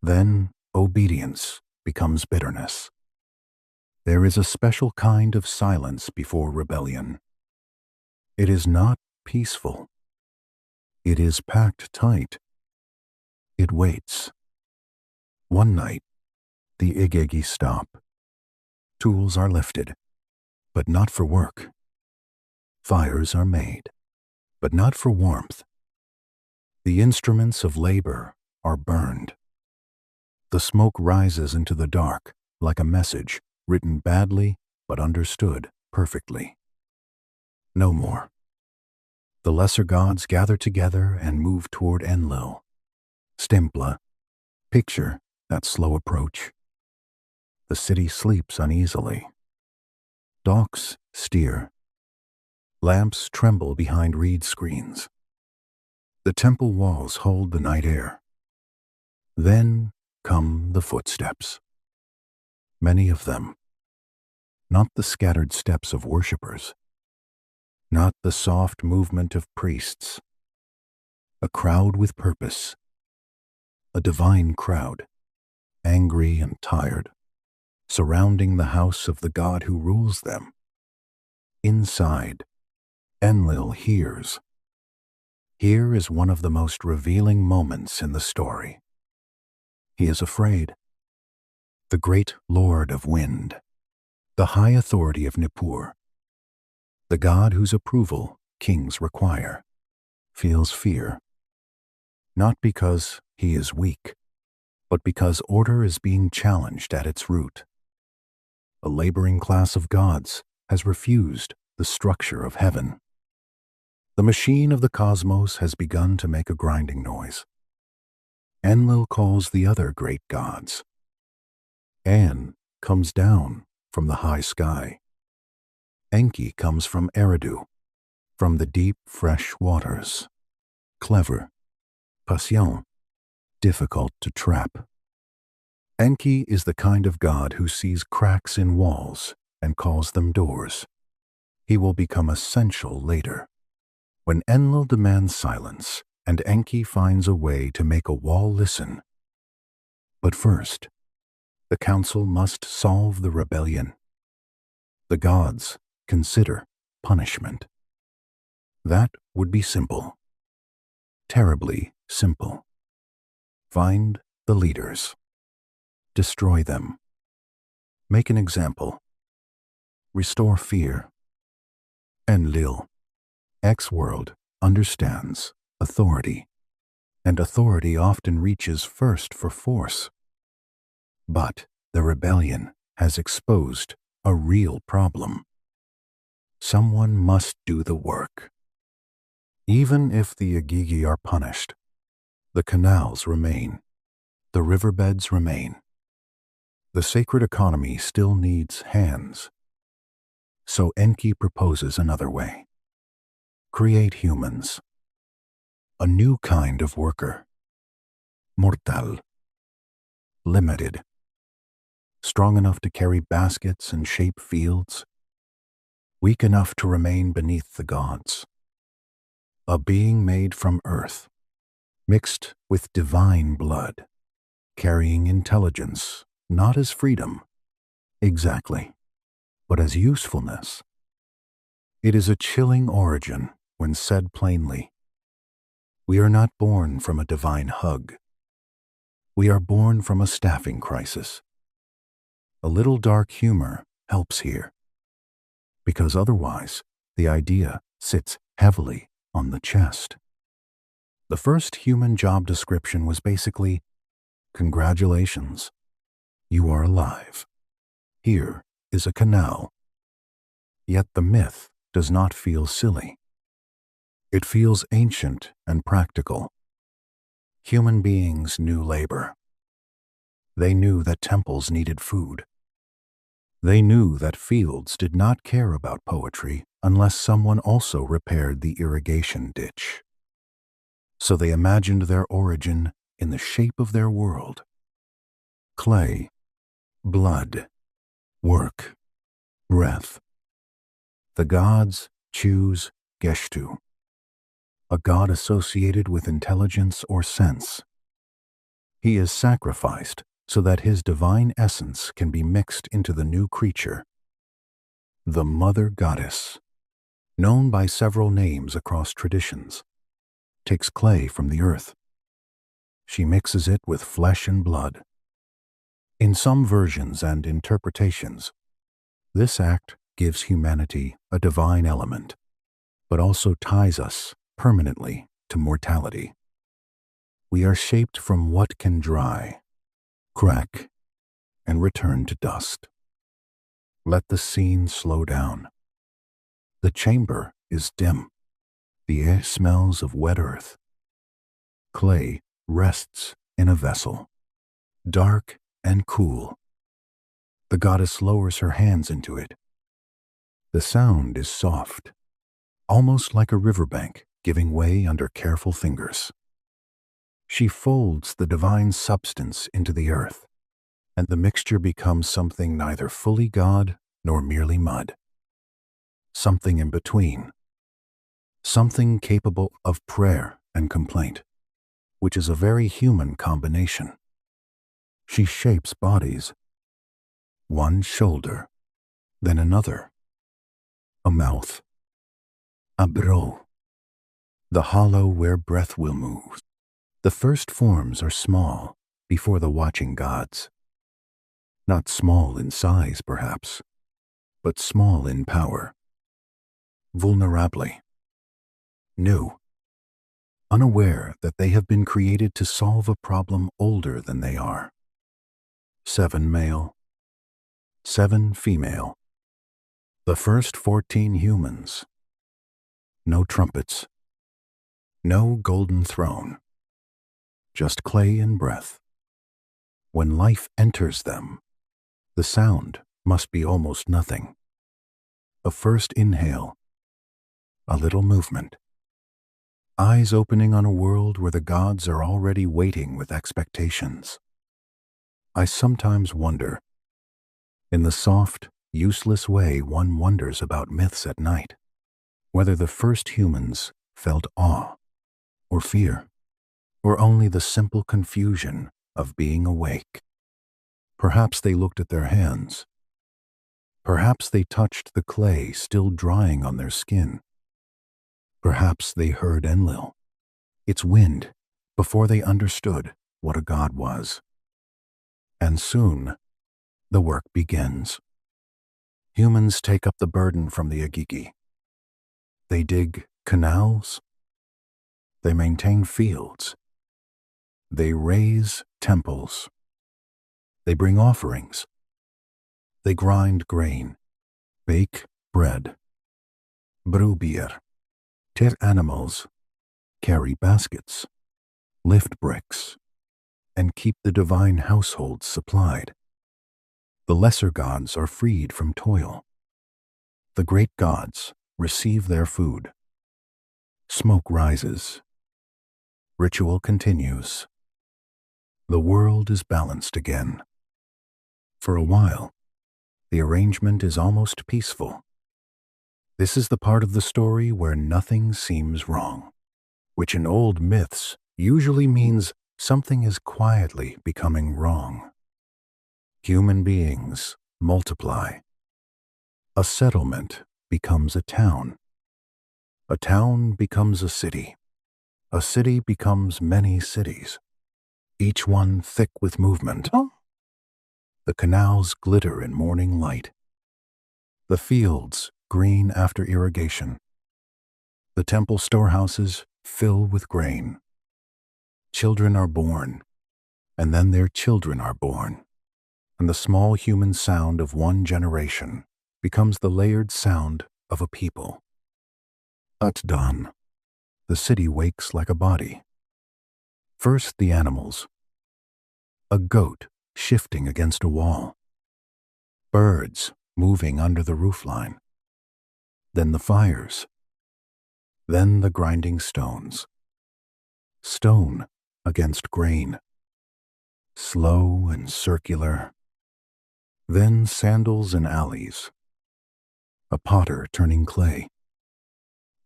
Then obedience becomes bitterness. There is a special kind of silence before rebellion. It is not peaceful. It is packed tight. It waits. One night, the Igigi stop. Tools are lifted, but not for work. Fires are made, but not for warmth. The instruments of labor are burned. The smoke rises into the dark like a message written badly but understood perfectly. No more. The lesser gods gather together and move toward Enlil. Stimpla, picture that slow approach. The city sleeps uneasily. Docks steer. Lamps tremble behind reed screens. The temple walls hold the night air. Then come the footsteps. Many of them. Not the scattered steps of worshippers. Not the soft movement of priests. A crowd with purpose. A divine crowd, angry and tired, surrounding the house of the god who rules them. Inside, Enlil hears. Here is one of the most revealing moments in the story. He is afraid. The great lord of wind, the high authority of Nippur, the god whose approval kings require, feels fear. Not because he is weak, but because order is being challenged at its root. A laboring class of gods has refused the structure of heaven. The machine of the cosmos has begun to make a grinding noise. Enlil calls the other great gods. An comes down from the high sky. Enki comes from Eridu, from the deep, fresh waters. Clever, patient, difficult to trap. Enki is the kind of god who sees cracks in walls and calls them doors. He will become essential later, when Enlil demands silence and Enki finds a way to make a wall listen. But first, the council must solve the rebellion. The gods consider punishment. That would be simple. Terribly simple. Find the leaders. Destroy them. Make an example. Restore fear. Enlil, X-World, understands authority, and authority often reaches first for force. But the rebellion has exposed a real problem. Someone must do the work. Even if the Agigi are punished, the canals remain, the riverbeds remain. The sacred economy still needs hands. So Enki proposes another way. Create humans. A new kind of worker. Mortal. Limited. Strong enough to carry baskets and shape fields. Weak enough to remain beneath the gods. A being made from earth, mixed with divine blood, carrying intelligence, not as freedom, exactly, but as usefulness. It is a chilling origin when said plainly. We are not born from a divine hug. We are born from a staffing crisis. A little dark humor helps here, because otherwise the idea sits heavily on the chest. The first human job description was basically, congratulations, you are alive. Here is a canal. Yet the myth does not feel silly. It feels ancient and practical. Human beings knew labor. They knew that temples needed food. They knew that fields did not care about poetry unless someone also repaired the irrigation ditch. So they imagined their origin in the shape of their world. Clay, blood, work, breath. The gods choose Geshtu, a god associated with intelligence or sense. He is sacrificed so that his divine essence can be mixed into the new creature. The mother goddess, known by several names across traditions, takes clay from the earth. She mixes it with flesh and blood. In some versions and interpretations, this act gives humanity a divine element, but also ties us permanently to mortality. We are shaped from what can dry, crack, and return to dust. Let the scene slow down. The chamber is dim. The air smells of wet earth. Clay rests in a vessel, dark and cool. The goddess lowers her hands into it. The sound is soft, almost like a riverbank giving way under careful fingers. She folds the divine substance into the earth, and the mixture becomes something neither fully God nor merely mud. Something in between. Something capable of prayer and complaint, which is a very human combination. She shapes bodies. One shoulder, then another. A mouth. A brow. The hollow where breath will move. The first forms are small before the watching gods. Not small in size, perhaps, but small in power. Vulnerably. New. Unaware that they have been created to solve a problem older than they are. 7 male, 7 female. The first 14 humans. No trumpets. No golden throne. just clay and breath. When life enters them, the sound must be almost nothing. A first inhale, a little movement. Eyes opening on a world where the gods are already waiting with expectations. I sometimes wonder, in the soft, useless way one wonders about myths at night, whether the first humans felt awe or fear, or only the simple confusion of being awake. Perhaps they looked at their hands. Perhaps they touched the clay still drying on their skin. Perhaps they heard Enlil, its wind, before they understood what a god was. And soon, the work begins. Humans take up the burden from the Agigi. They dig canals. They maintain fields. They raise temples. They bring offerings. They grind grain, bake bread, brew beer, tear animals, carry baskets, lift bricks, and keep the divine households supplied. The lesser gods are freed from toil. The great gods receive their food. Smoke rises. Ritual continues. The world is balanced again. For a while, the arrangement is almost peaceful. This is the part of the story where nothing seems wrong, which in old myths usually means something is quietly becoming wrong. Human beings multiply. A settlement becomes a town. A town becomes a city. A city becomes many cities, each one thick with movement. The canals glitter in morning light. The fields green after irrigation. The temple storehouses fill with grain. Children are born, and then their children are born, and the small human sound of one generation becomes the layered sound of a people. At dawn, the city wakes like a body. First the animals. A goat shifting against a wall. Birds moving under the roofline. Then the fires. Then the grinding stones. Stone against grain. Slow and circular. Then sandals and alleys. A potter turning clay.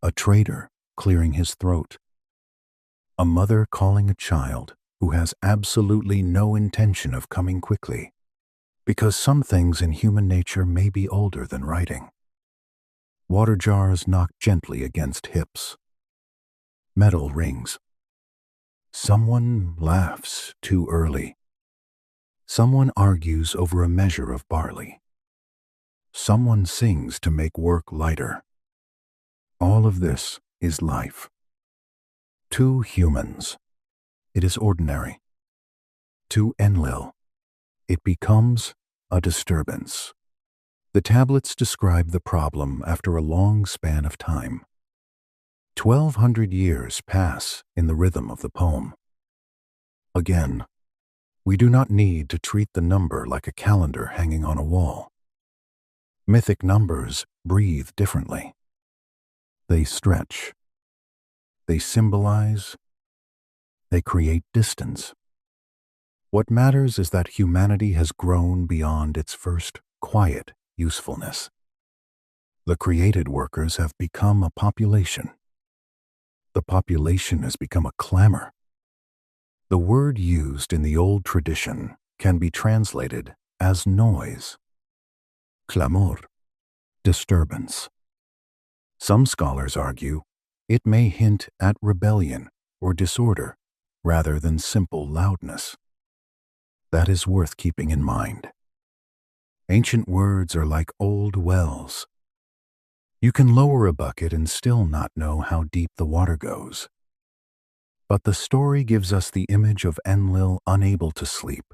A trader clearing his throat. A mother calling a child who has absolutely no intention of coming quickly, because some things in human nature may be older than writing. Water jars knock gently against hips. Metal rings. Someone laughs too early. Someone argues over a measure of barley. Someone sings to make work lighter. All of this is life. To humans, it is ordinary. To Enlil, it becomes a disturbance. The tablets describe the problem after a long span of time. 1,200 years pass in the rhythm of the poem. Again, we do not need to treat the number like a calendar hanging on a wall. Mythic numbers breathe differently. They stretch. They symbolize. They create distance. What matters is that humanity has grown beyond its first quiet usefulness. The created workers have become a population. The population has become a clamor. The word used in the old tradition can be translated as noise. Clamor, disturbance. Some scholars argue it may hint at rebellion or disorder rather than simple loudness. That is worth keeping in mind. Ancient words are like old wells. You can lower a bucket and still not know how deep the water goes. But the story gives us the image of Enlil unable to sleep,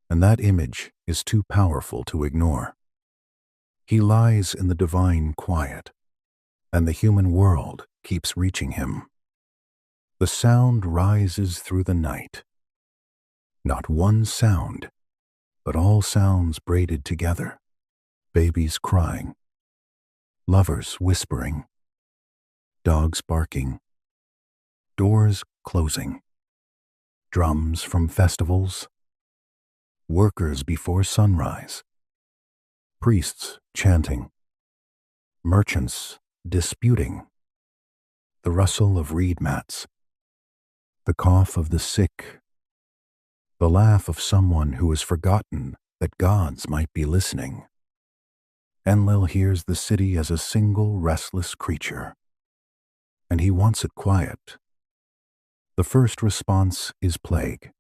and that image is too powerful to ignore. He lies in the divine quiet, and the human world keeps reaching him. The sound rises through the night, Not one sound, but all sounds braided together. Babies crying, lovers whispering, dogs barking, doors closing, drums from festivals, workers before sunrise, priests chanting, merchants disputing, the rustle of reed mats, the cough of the sick, the laugh of someone who has forgotten that gods might be listening. Enlil hears the city as a single restless creature, and he wants it quiet. The first response is plague.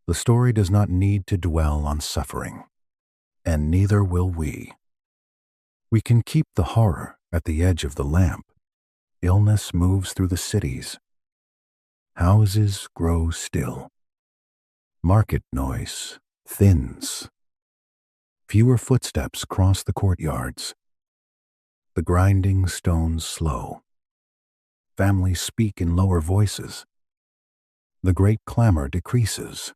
The story does not need to dwell on suffering, and neither will we. We can keep the horror at the edge of the lamp. Illness moves through the cities. Houses grow still. Market noise thins. Fewer footsteps cross the courtyards. The grinding stones slow. Families speak in lower voices. The great clamor decreases,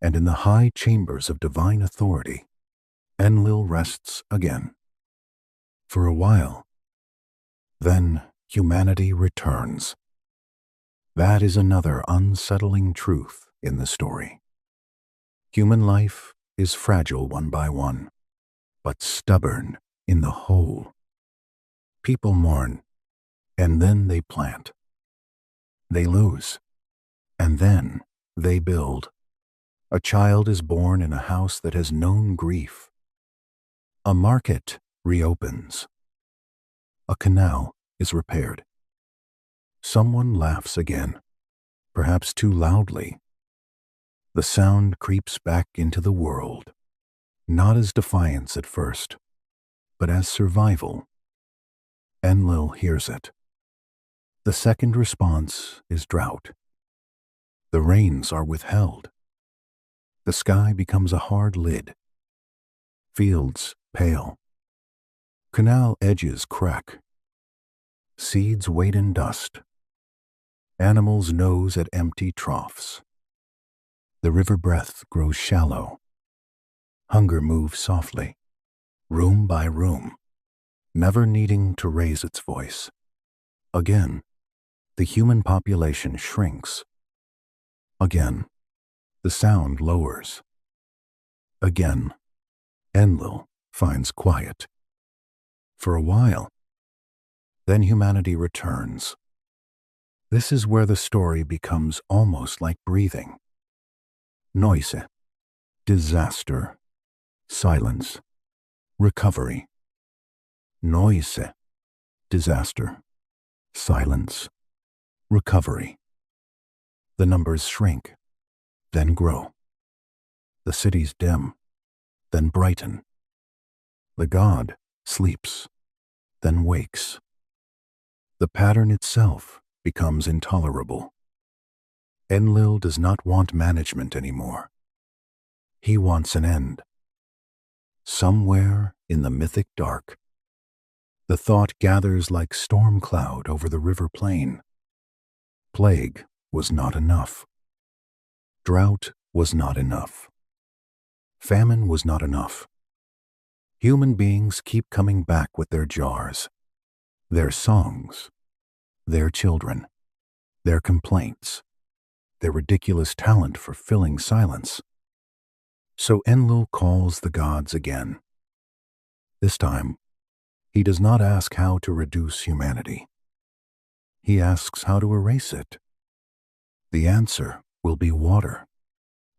and in the high chambers of divine authority, Enlil rests again. For a while, then humanity returns. That is another unsettling truth in the story. Human life is fragile one by one, but stubborn in the whole. People mourn, and then they plant. They lose, and then they build. A child is born in a house that has known grief. A market reopens. A canal is repaired. Someone laughs again, perhaps too loudly. The sound creeps back into the world, not as defiance at first, but as survival. Enlil hears it. The second response is drought. The rains are withheld. The sky becomes a hard lid. Fields pale. Canal edges crack. Seeds wait in dust. Animals nose at empty troughs. The river breath grows shallow. Hunger moves softly, room by room, never needing to raise its voice. Again, the human population shrinks. Again, the sound lowers. Again, Enlil finds quiet. For a while, then humanity returns. This is where the story becomes almost like breathing. Noise, disaster, silence, recovery. Noise, disaster, silence, recovery. The numbers shrink, then grow. The cities dim, then brighten. The god sleeps, then wakes. The pattern itself becomes intolerable. Enlil does not want management anymore. He wants an end. Somewhere in the mythic dark, the thought gathers like storm cloud over the river plain. Plague was not enough. Drought was not enough. Famine was not enough. Human beings keep coming back with their jars, their songs, their children, their complaints, their ridiculous talent for filling silence. So Enlil calls the gods again. This time, he does not ask how to reduce humanity. He asks how to erase it. The answer will be water.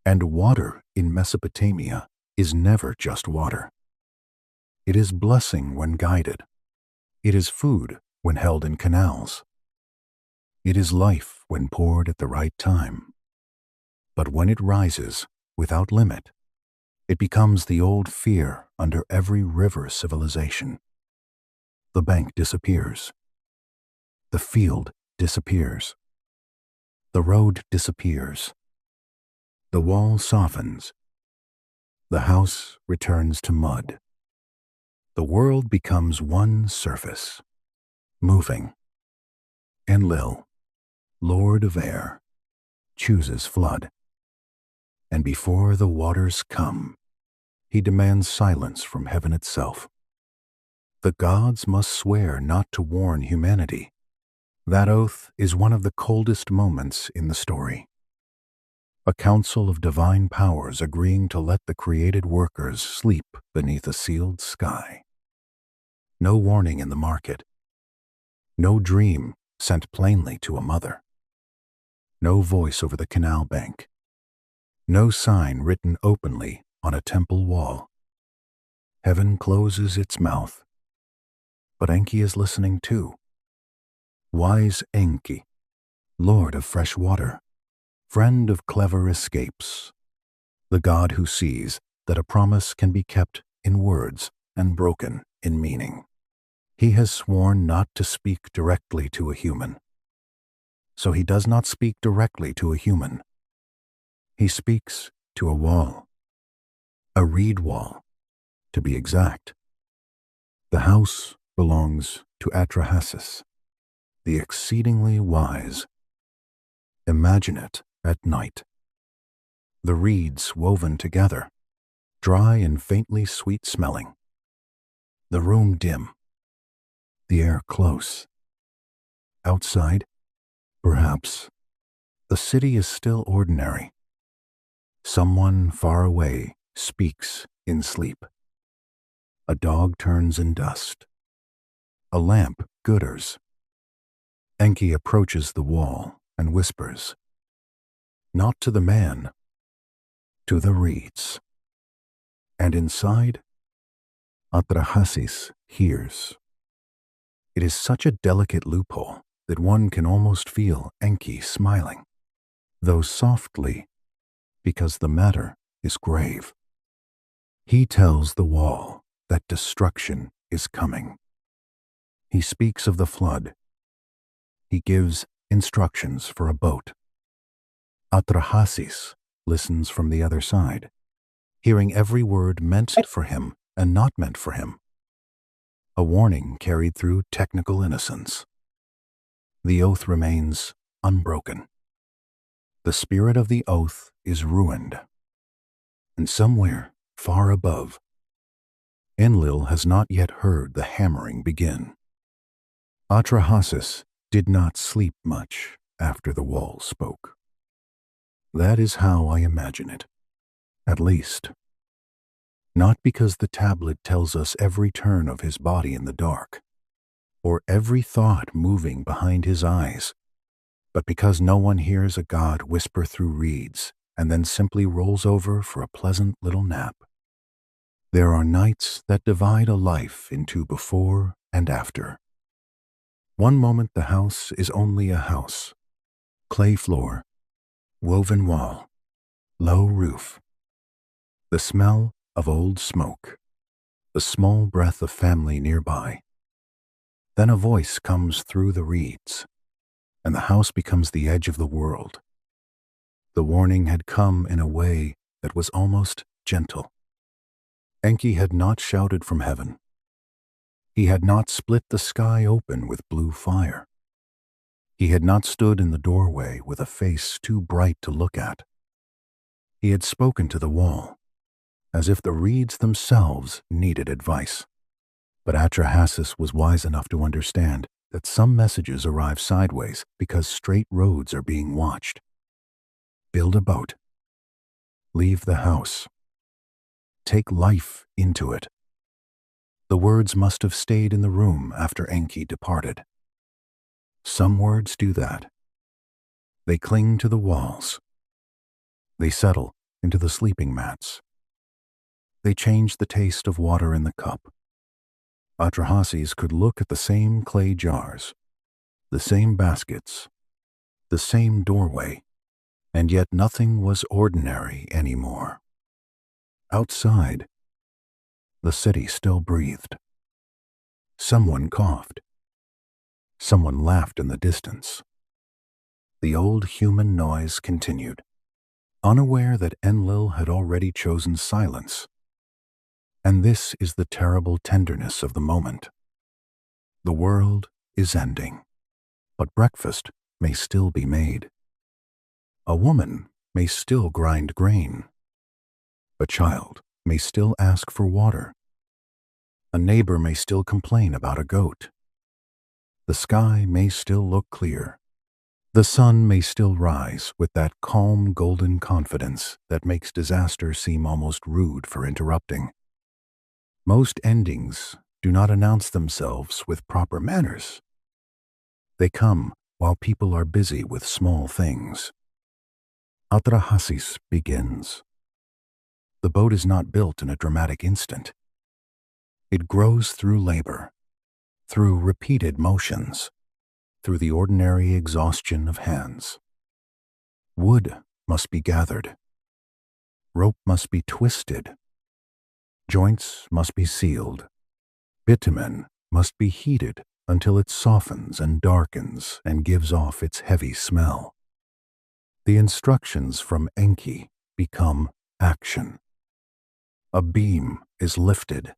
And water in Mesopotamia is never just water. It is blessing when guided. It is food when held in canals. It is life when poured at the right time. But when it rises without limit, it becomes the old fear under every river civilization. The bank disappears. The field disappears. The road disappears. The wall softens. The house returns to mud. The world becomes one surface, moving. Enlil, Lord of Air, chooses flood. And before the waters come, he demands silence from heaven itself. The gods must swear not to warn humanity. That oath is one of the coldest moments in the story. A council of divine powers agreeing to let the created workers sleep beneath a sealed sky. No warning in the market. No dream sent plainly to a mother. No voice over the canal bank. No sign written openly on a temple wall. Heaven closes its mouth. But Enki is listening too. Wise Enki, lord of fresh water, friend of clever escapes, the god who sees that a promise can be kept in words and broken in meaning. He has sworn not to speak directly to a human. So he does not speak directly to a human. He speaks to a wall. A reed wall, to be exact. The house belongs to Atrahasis, the exceedingly wise. Imagine it at night. The reeds woven together, dry and faintly sweet-smelling. The room dim. The air close. Outside, perhaps, the city is still ordinary. Someone far away speaks in sleep. A dog turns in dust. A lamp gutters. Enki approaches the wall and whispers, not to the man, to the reeds. And inside, Atrahasis hears. It is such a delicate loophole that one can almost feel Enki smiling, though softly, because the matter is grave. He tells the wall that destruction is coming. He speaks of the flood. He gives instructions for a boat. Atrahasis listens from the other side, hearing every word meant for him and not meant for him. A warning carried through technical innocence. The oath remains unbroken. The spirit of the oath is ruined. And somewhere, far above, Enlil has not yet heard the hammering begin. Atrahasis did not sleep much after the wall spoke. That is how I imagine it, at least. Not because the tablet tells us every turn of his body in the dark, or every thought moving behind his eyes, but because no one hears a god whisper through reeds and then simply rolls over for a pleasant little nap. There are nights that divide a life into before and after. One moment the house is only a house. Clay floor, woven wall, low roof. The smell of old smoke, the small breath of family nearby. Then a voice comes through the reeds, and the house becomes the edge of the world. The warning had come in a way that was almost gentle. Enki had not shouted from heaven. He had not split the sky open with blue fire. He had not stood in the doorway with a face too bright to look at. He had spoken to the wall, as if the reeds themselves needed advice. But Atrahasis was wise enough to understand that some messages arrive sideways because straight roads are being watched. Build a boat. Leave the house. Take life into it. The words must have stayed in the room after Enki departed. Some words do that. They cling to the walls. They settle into the sleeping mats. They change the taste of water in the cup. Atrahasis could look at the same clay jars, the same baskets, the same doorway, and yet nothing was ordinary anymore. Outside, the city still breathed. Someone coughed. Someone laughed in the distance. The old human noise continued, unaware that Enlil had already chosen silence. And this is the terrible tenderness of the moment. The world is ending, but breakfast may still be made. A woman may still grind grain. A child may still ask for water. A neighbor may still complain about a goat. The sky may still look clear. The sun may still rise with that calm golden confidence that makes disaster seem almost rude for interrupting. Most endings do not announce themselves with proper manners. They come while people are busy with small things. Atrahasis begins. The boat is not built in a dramatic instant. It grows through labor, through repeated motions, through the ordinary exhaustion of hands. Wood must be gathered. Rope must be twisted. Joints must be sealed. Bitumen must be heated until it softens and darkens and gives off its heavy smell. The instructions from Enki become action. A beam is lifted.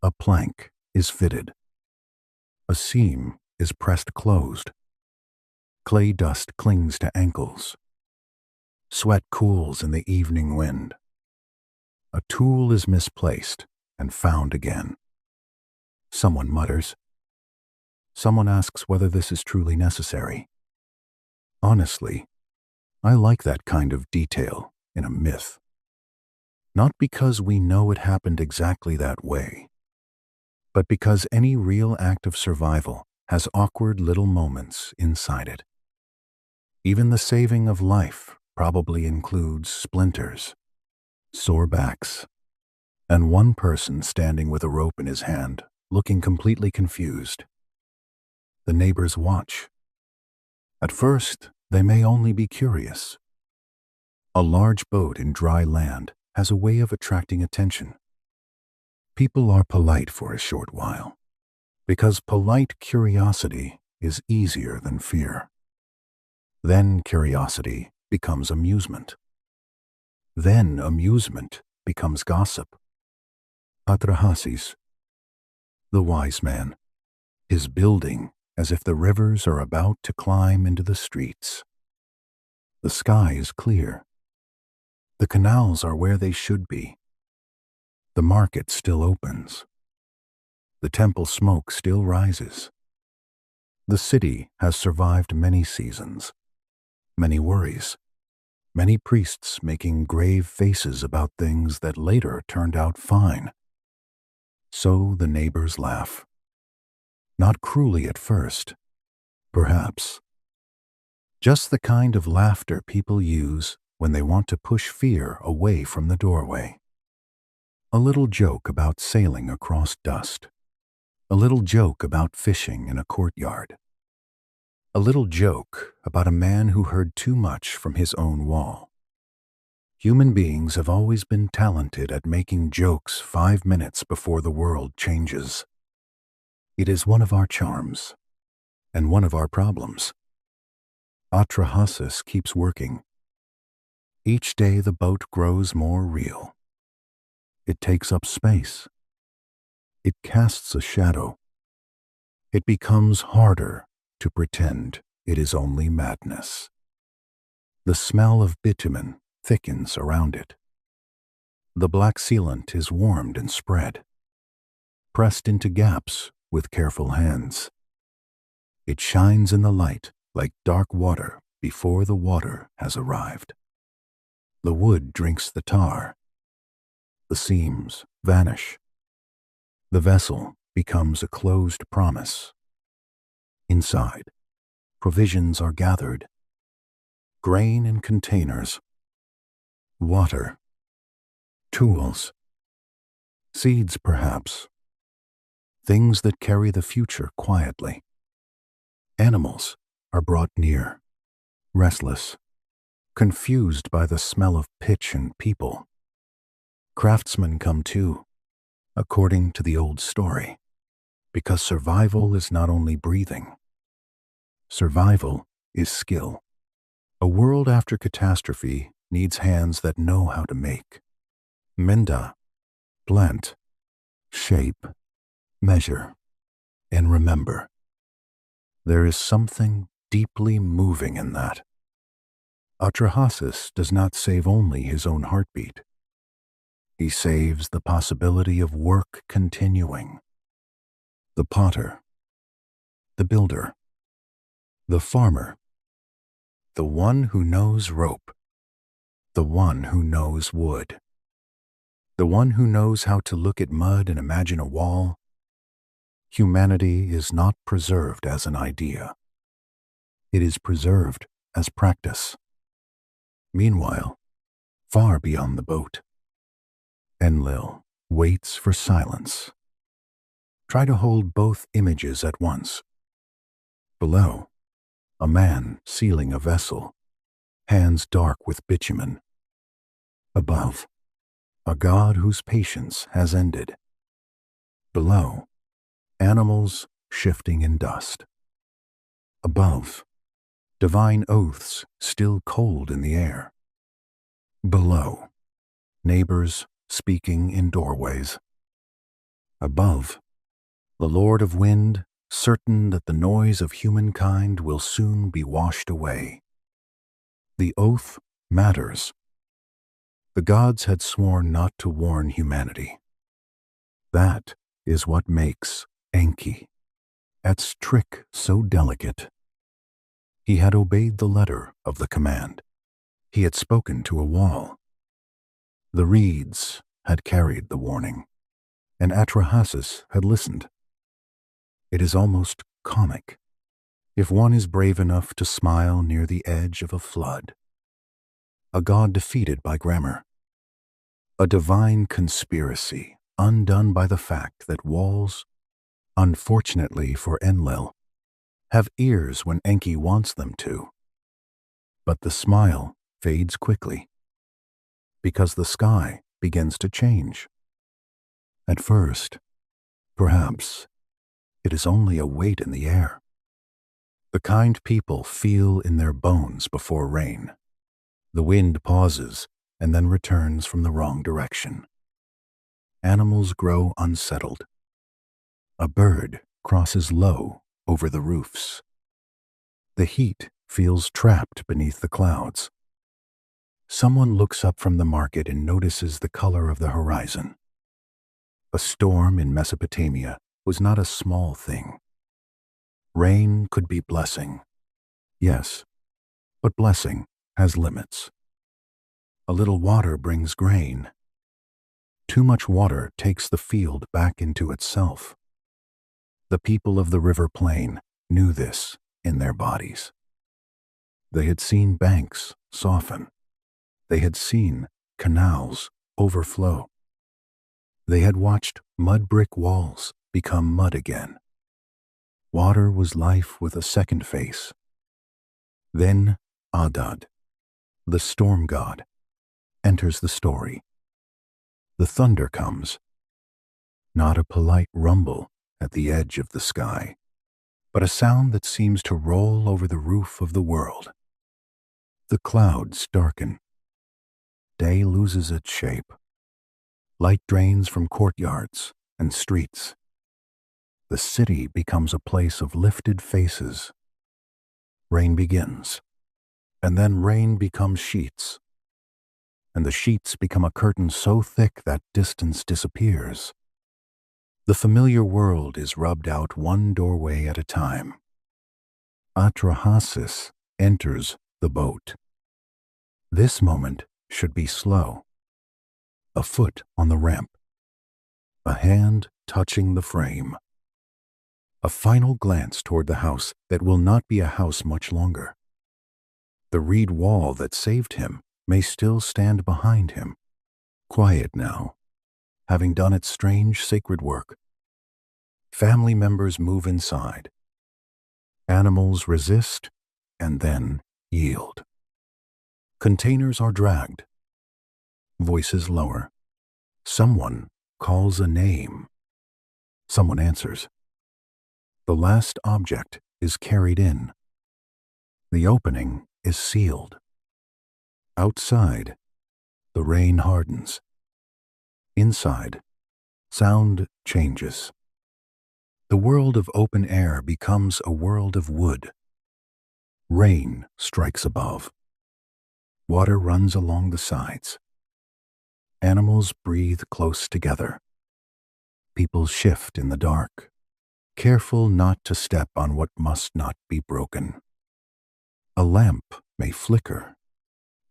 A plank is fitted. A seam is pressed closed. Clay dust clings to ankles. Sweat cools in the evening wind. A tool is misplaced and found again. Someone mutters. Someone asks whether this is truly necessary. Honestly, I like that kind of detail in a myth. Not because we know it happened exactly that way, but because any real act of survival has awkward little moments inside it. Even the saving of life probably includes splinters, sore backs, and one person standing with a rope in his hand, looking completely confused. The neighbors watch. At first, they may only be curious. A large boat in dry land has a way of attracting attention. People are polite for a short while, because polite curiosity is easier than fear. Then curiosity becomes amusement. Then amusement becomes gossip. Atrahasis, the wise man, is building as if the rivers are about to climb into the streets. The sky is clear. The canals are where they should be. The market still opens. The temple smoke still rises. The city has survived many seasons, many worries, many priests making grave faces about things that later turned out fine. So the neighbors laugh. Not cruelly at first, perhaps. Just the kind of laughter people use when they want to push fear away from the doorway. A little joke about sailing across dust. A little joke about fishing in a courtyard. A little joke about a man who heard too much from his own wall. Human beings have always been talented at making jokes 5 minutes before the world changes. It is one of our charms, and one of our problems. Atrahasis keeps working. Each day the boat grows more real. It takes up space. It casts a shadow. It becomes harder to pretend it is only madness. The smell of bitumen thickens around it. The black sealant is warmed and spread, pressed into gaps with careful hands. It shines in the light like dark water before the water has arrived. The wood drinks the tar. The seams vanish. The vessel becomes a closed promise. Inside, provisions are gathered. Grain in containers. Water. Tools. Seeds, perhaps. Things that carry the future quietly. Animals are brought near, restless, confused by the smell of pitch and people. Craftsmen come too, according to the old story, because survival is not only breathing. Survival is skill. A world after catastrophe needs hands that know how to make. Minda, plant, shape, measure, and remember. There is something deeply moving in that. Atrahasis does not save only his own heartbeat. He saves the possibility of work continuing. The potter, the builder, the farmer, the one who knows rope, the one who knows wood, the one who knows how to look at mud and imagine a wall. Humanity is not preserved as an idea. It is preserved as practice. Meanwhile, far beyond the boat, Enlil waits for silence. Try to hold both images at once. Below, a man sealing a vessel, hands dark with bitumen. Above, a god whose patience has ended. Below, animals shifting in dust. Above, divine oaths still cold in the air. Below, neighbors speaking in doorways. Above, the Lord of Wind, certain that the noise of humankind will soon be washed away. The oath matters. The gods had sworn not to warn humanity. That is what makes Enki, Et's trick so delicate. He had obeyed the letter of the command. He had spoken to a wall. The reeds had carried the warning, and Atrahasis had listened. It is almost comic, if one is brave enough to smile near the edge of a flood. A god defeated by grammar. A divine conspiracy undone by the fact that walls, unfortunately for Enlil, have ears when Enki wants them to. But the smile fades quickly, because the sky begins to change. At first, perhaps, it is only a weight in the air. The kind people feel in their bones before rain. The wind pauses and then returns from the wrong direction. Animals grow unsettled. A bird crosses low over the roofs. The heat feels trapped beneath the clouds. Someone looks up from the market and notices the color of the horizon. A storm in Mesopotamia was not a small thing. Rain could be blessing. Yes, but blessing has limits. A little water brings grain. Too much water takes the field back into itself. The people of the river plain knew this in their bodies. They had seen banks soften. They had seen canals overflow. They had watched mud brick walls become mud again. Water was life with a second face. Then Adad, the storm god, enters the story. The thunder comes, not a polite rumble at the edge of the sky, but a sound that seems to roll over the roof of the world. The clouds darken. Day loses its shape. Light drains from courtyards and streets. The city becomes a place of lifted faces. Rain begins, and then rain becomes sheets. And the sheets become a curtain so thick that distance disappears. The familiar world is rubbed out one doorway at a time. Atrahasis enters the boat. This moment should be slow. A foot on the ramp. A hand touching the frame. A final glance toward the house that will not be a house much longer. The reed wall that saved him may still stand behind him, quiet now, having done its strange sacred work. Family members move inside. Animals resist and then yield. Containers are dragged. Voices lower. Someone calls a name. Someone answers. The last object is carried in. The opening is sealed. Outside, the rain hardens. Inside, sound changes. The world of open air becomes a world of wood. Rain strikes above. Water runs along the sides. Animals breathe close together. People shift in the dark, careful not to step on what must not be broken. A lamp may flicker,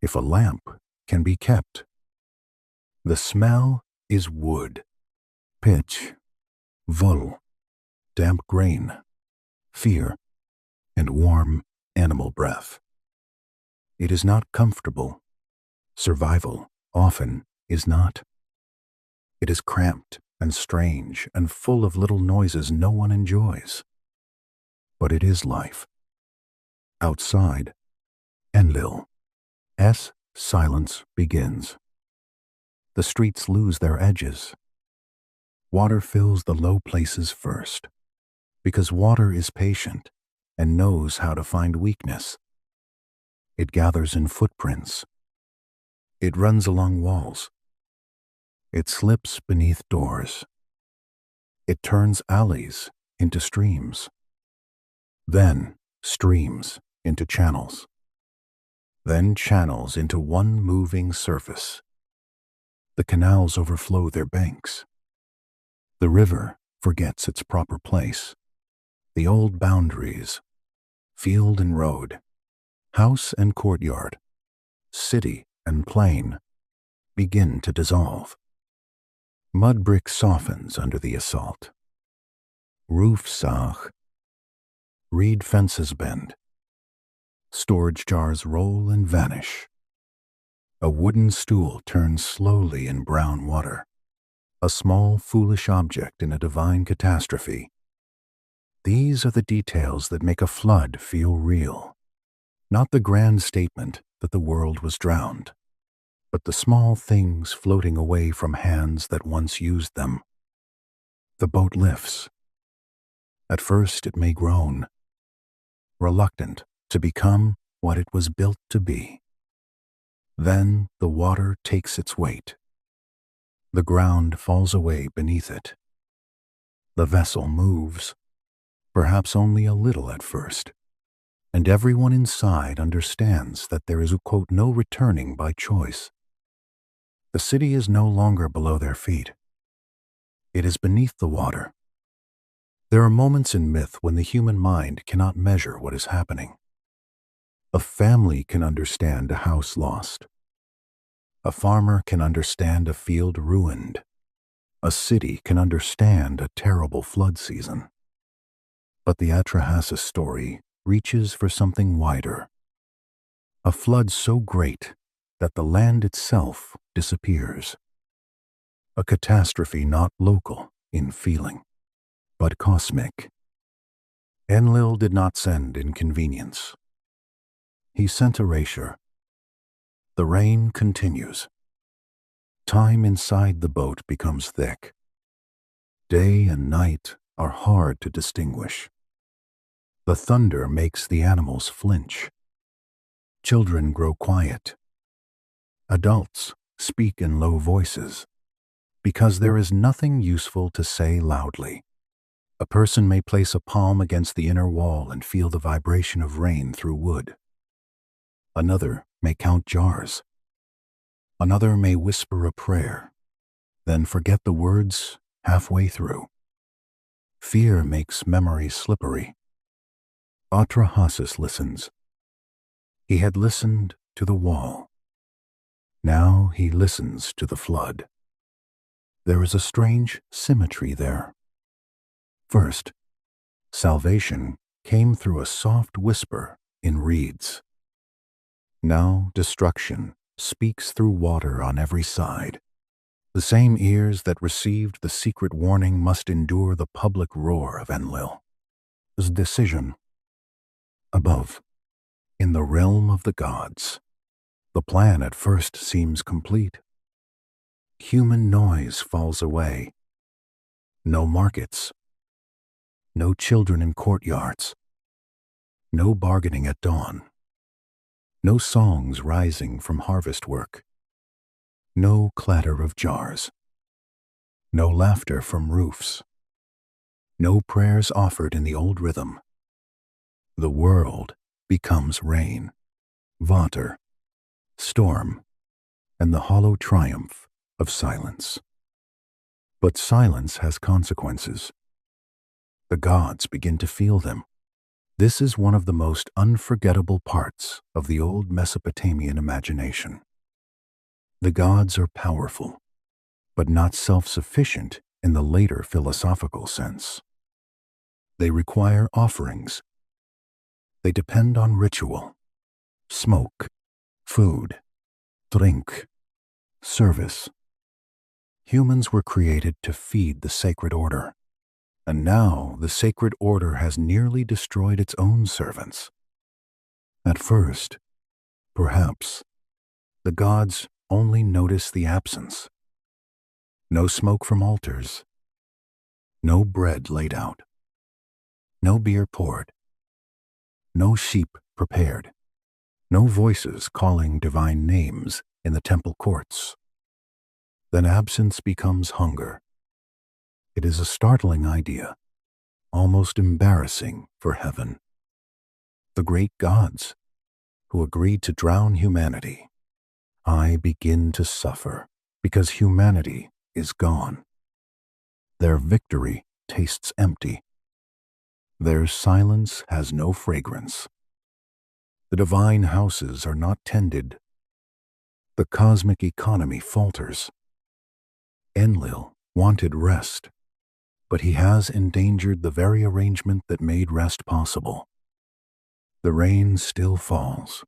if a lamp can be kept. The smell is wood, pitch, wool, damp grain, fear, and warm animal breath. It is not comfortable. Survival often is not. It is cramped and strange and full of little noises no one enjoys. But it is life. Outside, Enlil, silence begins. The streets lose their edges. Water fills the low places first, because water is patient and knows how to find weakness. It gathers in footprints. It runs along walls. It slips beneath doors. It turns alleys into streams. Then streams into channels. Then channels into one moving surface. The canals overflow their banks. The river forgets its proper place. The old boundaries, field and road, house and courtyard, city and plain, begin to dissolve. Mud brick softens under the assault. Roof sag. Reed fences bend. Storage jars roll and vanish. A wooden stool turns slowly in brown water, a small foolish object in a divine catastrophe. These are the details that make a flood feel real. Not the grand statement that the world was drowned, but the small things floating away from hands that once used them. The boat lifts. At first it may groan, reluctant to become what it was built to be. Then the water takes its weight. The ground falls away beneath it. The vessel moves, perhaps only a little at first, and everyone inside understands that there is, quote, no returning by choice. The city is no longer below their feet. It is beneath the water. There are moments in myth when the human mind cannot measure what is happening. A family can understand a house lost. A farmer can understand a field ruined. A city can understand a terrible flood season. But the Atrahasis story reaches for something wider. A flood so great that the land itself disappears. A catastrophe not local in feeling, but cosmic. Enlil did not send inconvenience. He sent erasure. The rain continues. Time inside the boat becomes thick. Day and night are hard to distinguish. The thunder makes the animals flinch. Children grow quiet. Adults speak in low voices, because there is nothing useful to say loudly. A person may place a palm against the inner wall and feel the vibration of rain through wood. Another may count jars. Another may whisper a prayer, then forget the words halfway through. Fear makes memory slippery. Atrahasis listens. He had listened to the wall. Now he listens to the flood. There is a strange symmetry there. First, salvation came through a soft whisper in reeds. Now destruction speaks through water on every side. The same ears that received the secret warning must endure the public roar of Enlil's decision. Above, in the realm of the gods, the plan at first seems complete. Human noise falls away. No markets. No children in courtyards. No bargaining at dawn. No songs rising from harvest work. No clatter of jars. No laughter from roofs. No prayers offered in the old rhythm. The world becomes rain, water, storm, and the hollow triumph of silence. But silence has consequences. The gods begin to feel them. This is one of the most unforgettable parts of the old Mesopotamian imagination. The gods are powerful, but not self-sufficient in the later philosophical sense. They require offerings. They depend on ritual, smoke, food, drink, service. Humans were created to feed the sacred order, and now the sacred order has nearly destroyed its own servants. At first, perhaps, the gods only notice the absence. No smoke from altars, no bread laid out, no beer poured, no sheep prepared, no voices calling divine names in the temple courts. Then absence becomes hunger. It is a startling idea, almost embarrassing for heaven. The great gods, who agreed to drown humanity, I begin to suffer because humanity is gone. Their victory tastes empty. Their silence has no fragrance. The divine houses are not tended. The cosmic economy falters. Enlil wanted rest, but he has endangered the very arrangement that made rest possible. The rain still falls.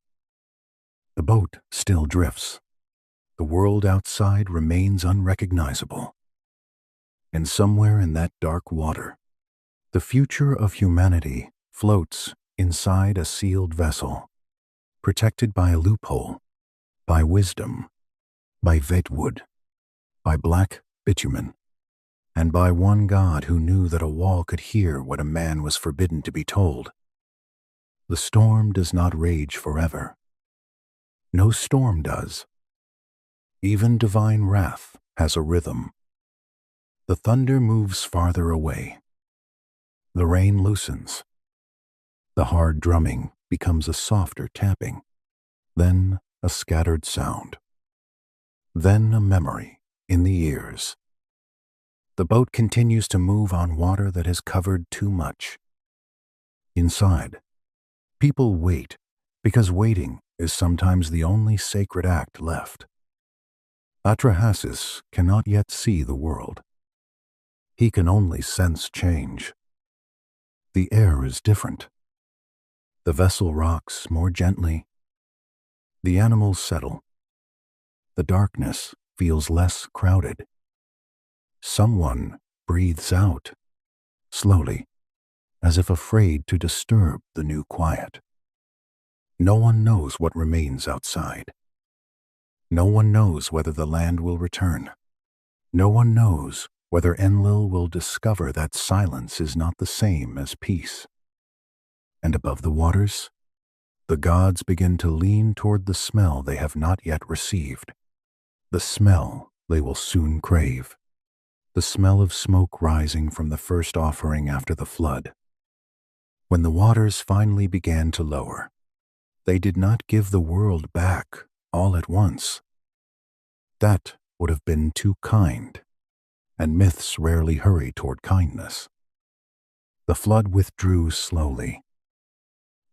The boat still drifts. The world outside remains unrecognizable. And somewhere in that dark water, the future of humanity floats inside a sealed vessel, protected by a loophole, by wisdom, by Vedwood, by black bitumen, and by one god who knew that a wall could hear what a man was forbidden to be told. The storm does not rage forever. No storm does. Even divine wrath has a rhythm. The thunder moves farther away. The rain loosens. The hard drumming becomes a softer tapping, then a scattered sound, then a memory in the ears. The boat continues to move on water that has covered too much. Inside, people wait because waiting is sometimes the only sacred act left. Atrahasis cannot yet see the world. He can only sense change. The air is different. The vessel rocks more gently. The animals settle. The darkness feels less crowded. Someone breathes out, slowly, as if afraid to disturb the new quiet. No one knows what remains outside. No one knows whether the land will return. No one knows whether Enlil will discover that silence is not the same as peace. And above the waters, the gods begin to lean toward the smell they have not yet received, the smell they will soon crave, the smell of smoke rising from the first offering after the flood. When the waters finally began to lower, they did not give the world back all at once. That would have been too kind, and myths rarely hurry toward kindness. The flood withdrew slowly,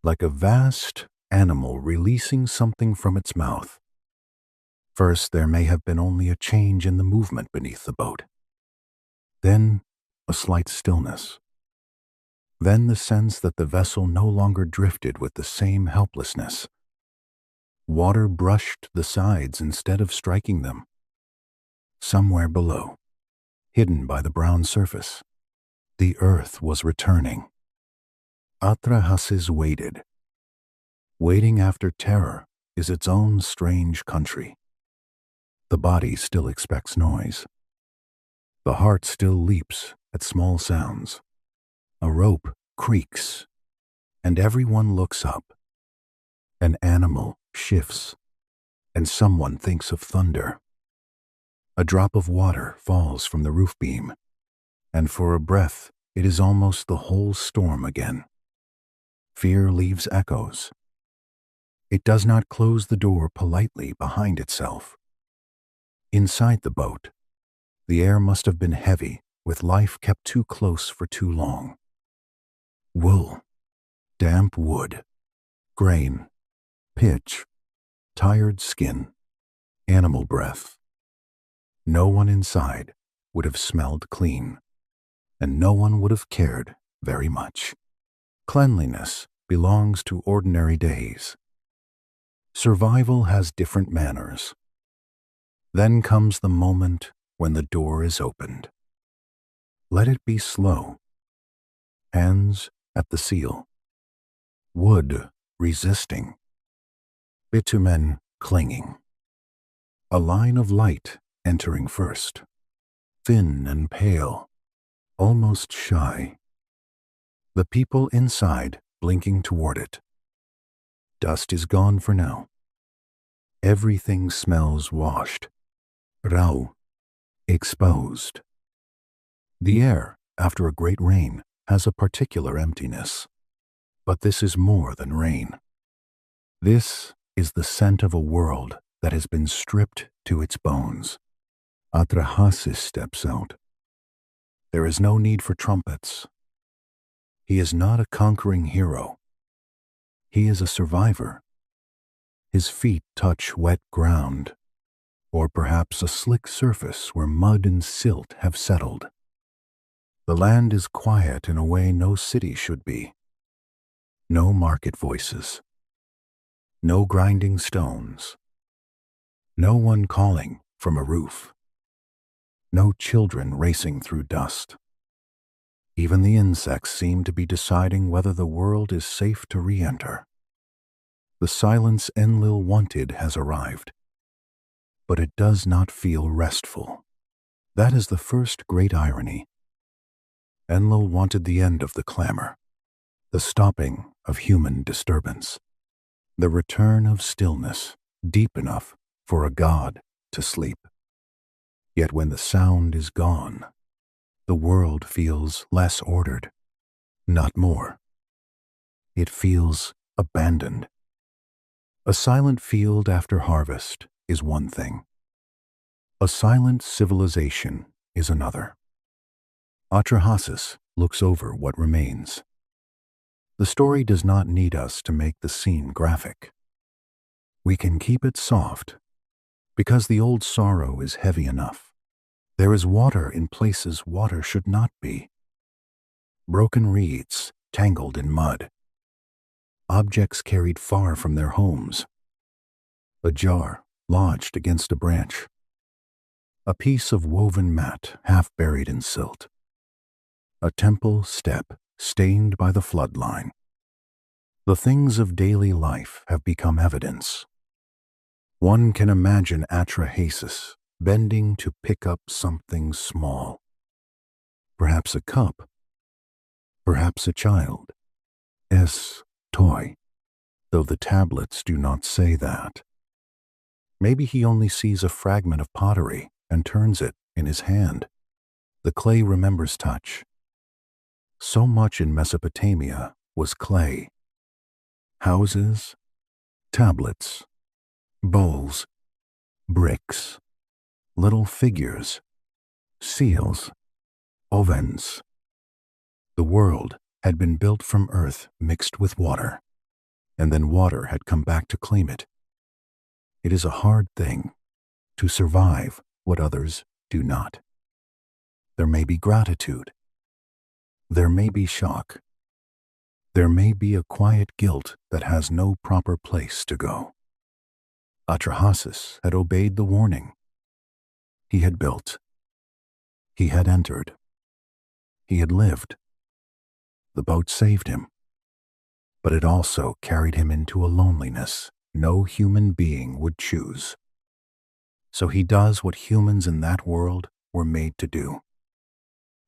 like a vast animal releasing something from its mouth. First, there may have been only a change in the movement beneath the boat. Then, a slight stillness. Then the sense that the vessel no longer drifted with the same helplessness. Water brushed the sides instead of striking them. Somewhere below, hidden by the brown surface, the earth was returning. Atrahasis waited. Waiting after terror is its own strange country. The body still expects noise. The heart still leaps at small sounds. A rope creaks, and everyone looks up. An animal shifts, and someone thinks of thunder. A drop of water falls from the roof beam, and for a breath it is almost the whole storm again. Fear leaves echoes. It does not close the door politely behind itself. Inside the boat, the air must have been heavy, with life kept too close for too long. Wool, damp wood, grain, pitch, tired skin, animal breath. No one inside would have smelled clean, and no one would have cared very much. Cleanliness belongs to ordinary days. Survival has different manners. Then comes the moment when the door is opened. Let it be slow. Hands at the seal. Wood resisting. Bitumen clinging. A line of light entering first. Thin and pale, almost shy. The people inside blinking toward it. Dust is gone for now. Everything smells washed, rau, exposed. The air, after a great rain, has a particular emptiness. But this is more than rain. This is the scent of a world that has been stripped to its bones. Atrahasis steps out. There is no need for trumpets. He is not a conquering hero. He is a survivor. His feet touch wet ground, or perhaps a slick surface where mud and silt have settled. The land is quiet in a way no city should be. No market voices. No grinding stones. No one calling from a roof. No children racing through dust. Even the insects seem to be deciding whether the world is safe to re-enter. The silence Enlil wanted has arrived, but it does not feel restful. That is the first great irony. Enlil wanted the end of the clamor, the stopping of human disturbance, the return of stillness deep enough for a god to sleep. Yet when the sound is gone, the world feels less ordered, not more. It feels abandoned. A silent field after harvest is one thing. A silent civilization is another. Atrahasis looks over what remains. The story does not need us to make the scene graphic. We can keep it soft, because the old sorrow is heavy enough. There is water in places water should not be. Broken reeds tangled in mud. Objects carried far from their homes. A jar lodged against a branch. A piece of woven mat half buried in silt. A temple step stained by the flood line. The things of daily life have become evidence. One can imagine Atrahasis bending to pick up something small. Perhaps a cup. Perhaps a child. Toy, though the tablets do not say that. Maybe he only sees a fragment of pottery and turns it in his hand. The clay remembers touch. So much in Mesopotamia was clay. Houses, tablets, bowls, bricks, little figures, seals, ovens. The world had been built from earth mixed with water, and then water had come back to claim it. It is a hard thing to survive what others do not. There may be gratitude. There may be shock. There may be a quiet guilt that has no proper place to go. Atrahasis had obeyed the warning. He had built. He had entered. He had lived. The boat saved him, but it also carried him into a loneliness no human being would choose. So he does what humans in that world were made to do.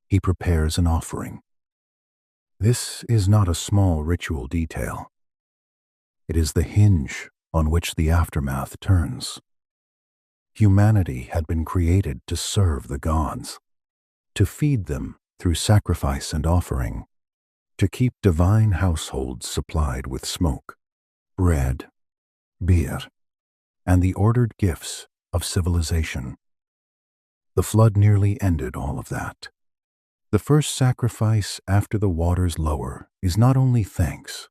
He prepares an offering. This is not a small ritual detail. It is the hinge on which the aftermath turns. Humanity had been created to serve the gods, to feed them through sacrifice and offering, to keep divine households supplied with smoke, bread, beer, and the ordered gifts of civilization. The flood nearly ended all of that. The first sacrifice after the waters lower is not only thanks,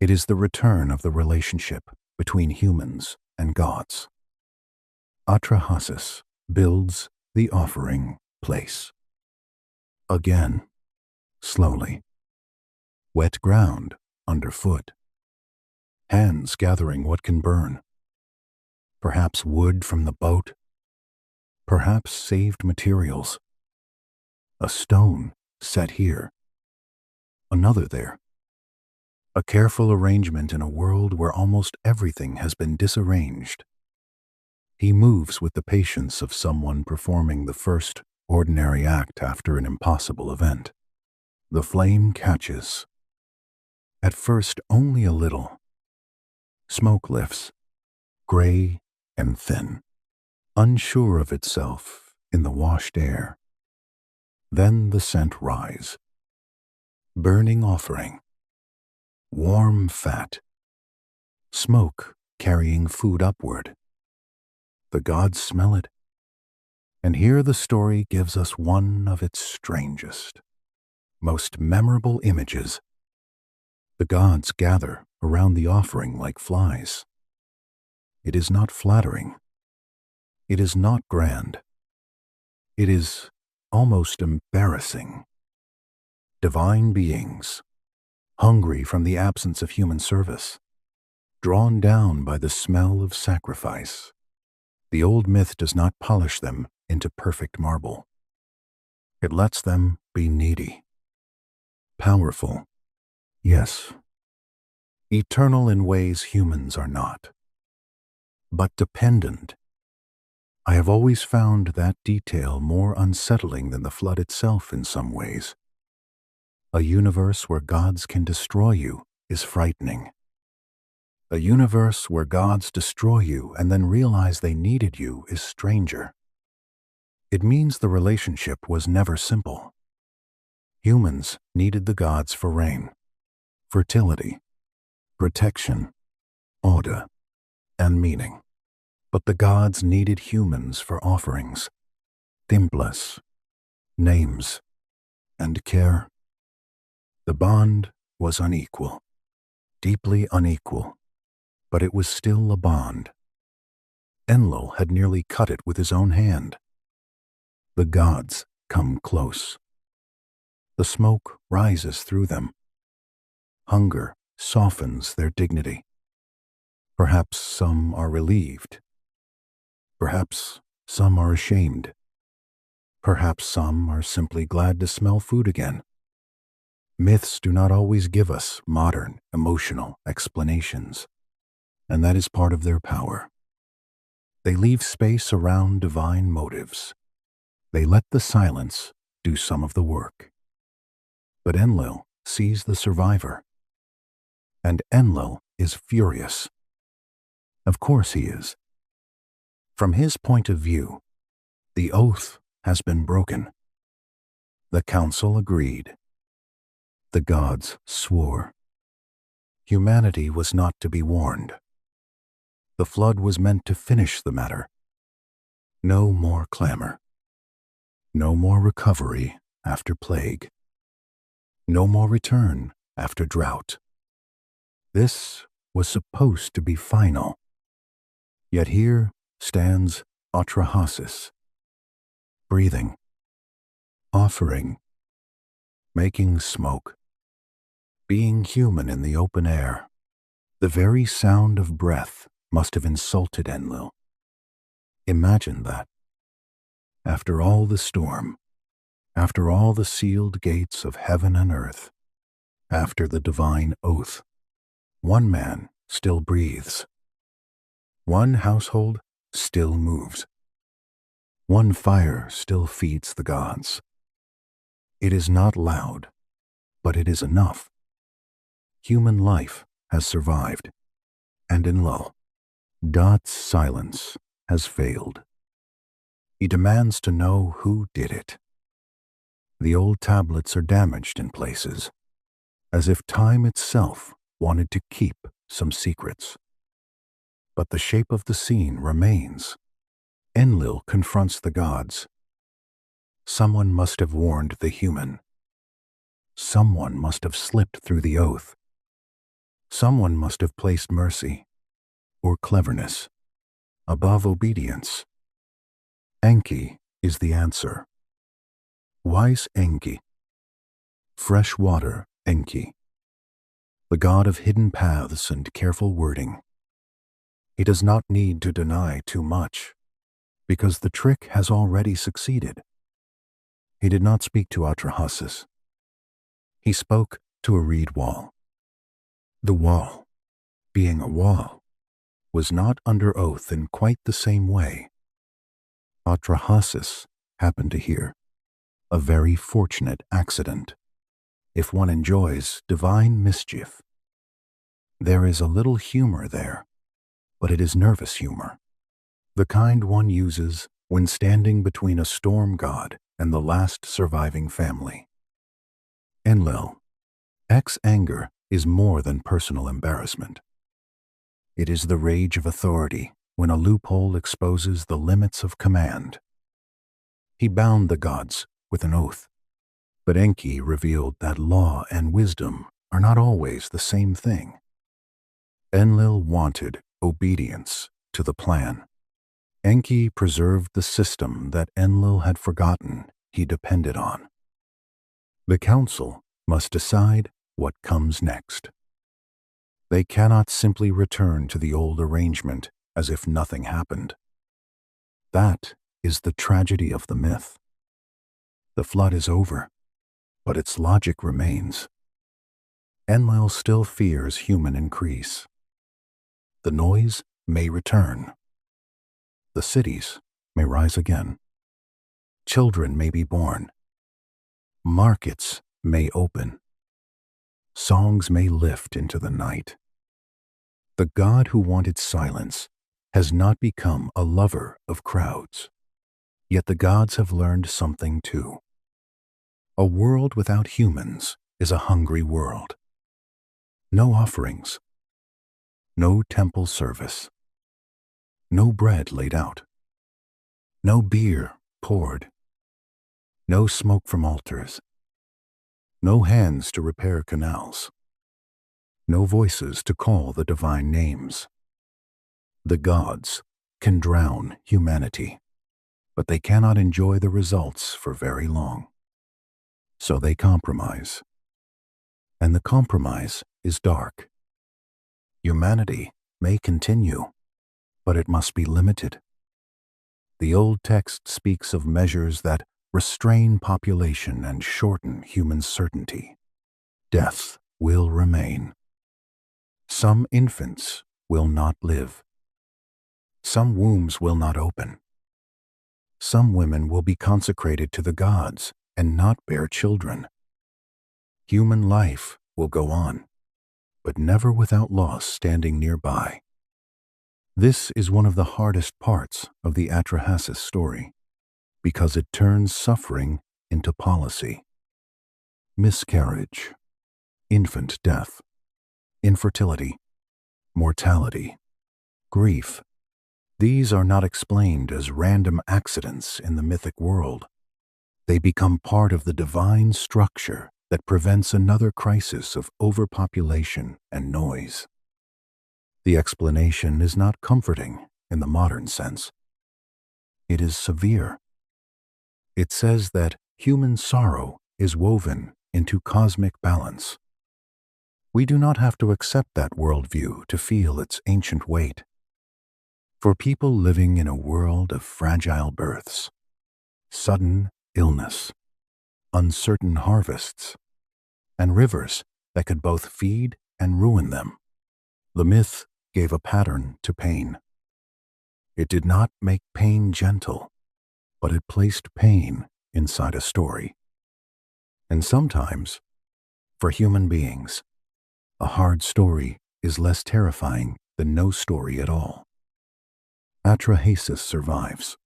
it is the return of the relationship between humans and gods. Atrahasis builds the offering place. Again, slowly. Wet ground underfoot. Hands gathering what can burn. Perhaps wood from the boat. Perhaps saved materials. A stone set here. Another there. A careful arrangement in a world where almost everything has been disarranged. He moves with the patience of someone performing the first ordinary act after an impossible event. The flame catches. At first only a little. Smoke lifts, gray and thin, unsure of itself in the washed air. Then the scent rise. Burning offering. Warm fat. Smoke carrying food upward. The gods smell it. And here the story gives us one of its strangest, most memorable images. The gods gather around the offering like flies. It is not flattering. It is not grand. It is almost embarrassing. Divine beings, hungry from the absence of human service, drawn down by the smell of sacrifice. The old myth does not polish them into perfect marble. It lets them be needy, powerful, yes, eternal in ways humans are not, but dependent. I have always found that detail more unsettling than the flood itself in some ways. A universe where gods can destroy you is frightening. A universe where gods destroy you and then realize they needed you is stranger. It means the relationship was never simple. Humans needed the gods for rain, fertility, protection, order, and meaning. But the gods needed humans for offerings, temples, names, and care. The bond was unequal, deeply unequal, but it was still a bond. Enlil had nearly cut it with his own hand. The gods come close. The smoke rises through them. Hunger softens their dignity. Perhaps some are relieved. Perhaps some are ashamed. Perhaps some are simply glad to smell food again. Myths do not always give us modern, emotional explanations, and that is part of their power. They leave space around divine motives. They let the silence do some of the work. But Enlil sees the survivor. And Enlil is furious. Of course he is. From his point of view, the oath has been broken. The council agreed. The gods swore. Humanity was not to be warned. The flood was meant to finish the matter. No more clamor. No more recovery after plague. No more return after drought. This was supposed to be final. Yet here stands Atrahasis, breathing, offering, making smoke, being human in the open air. The very sound of breath must have insulted Enlil. Imagine that. After all the storm, after all the sealed gates of heaven and earth, after the divine oath, one man still breathes. One household still moves. One fire still feeds the gods. It is not loud, but it is enough. Human life has survived, and Enlil, Dot's silence has failed. He demands to know who did it. The old tablets are damaged in places, as if time itself wanted to keep some secrets. But the shape of the scene remains. Enlil confronts the gods. Someone must have warned the human. Someone must have slipped through the oath. Someone must have placed mercy, or cleverness, above obedience. Enki is the answer. Wise Enki. Fresh water Enki. The god of hidden paths and careful wording. He does not need to deny too much, because the trick has already succeeded. He did not speak to Atrahasis. He spoke to a reed wall. The wall, being a wall, was not under oath in quite the same way. Atrahasis happened to hear. A very fortunate accident, if one enjoys divine mischief. There is a little humor there, but it is nervous humor, the kind one uses when standing between a storm god and the last surviving family. Enlil. Anger is more than personal embarrassment. It is the rage of authority when a loophole exposes the limits of command. He bound the gods with an oath, but Enki revealed that law and wisdom are not always the same thing. Enlil wanted obedience to the plan. Enki preserved the system that Enlil had forgotten he depended on. The council must decide what comes next. They cannot simply return to the old arrangement as if nothing happened. That is the tragedy of the myth. The flood is over, but its logic remains. Enlil still fears human increase. The noise may return. The cities may rise again. Children may be born. Markets may open. Songs may lift into the night. The god who wanted silence has not become a lover of crowds. Yet the gods have learned something too. A world without humans is a hungry world. No offerings. No temple service. No bread laid out. No beer poured. No smoke from altars. No hands to repair canals. No voices to call the divine names. The gods can drown humanity, but they cannot enjoy the results for very long. So they compromise. And the compromise is dark. Humanity may continue, but it must be limited. The old text speaks of measures that restrain population and shorten human certainty. Death will remain. Some infants will not live. Some wombs will not open. Some women will be consecrated to the gods and not bear children. Human life will go on, but never without loss standing nearby. This is one of the hardest parts of the Atrahasis story, because it turns suffering into policy. Miscarriage, infant death, infertility, mortality, grief. These are not explained as random accidents in the mythic world. They become part of the divine structure that prevents another crisis of overpopulation and noise. The explanation is not comforting in the modern sense. It is severe. It says that human sorrow is woven into cosmic balance. We do not have to accept that worldview to feel its ancient weight. For people living in a world of fragile births, sudden illness, uncertain harvests, and rivers that could both feed and ruin them, the myth gave a pattern to pain. It did not make pain gentle, but it placed pain inside a story. And sometimes, for human beings, a hard story is less terrifying than no story at all. Atrahasis survives.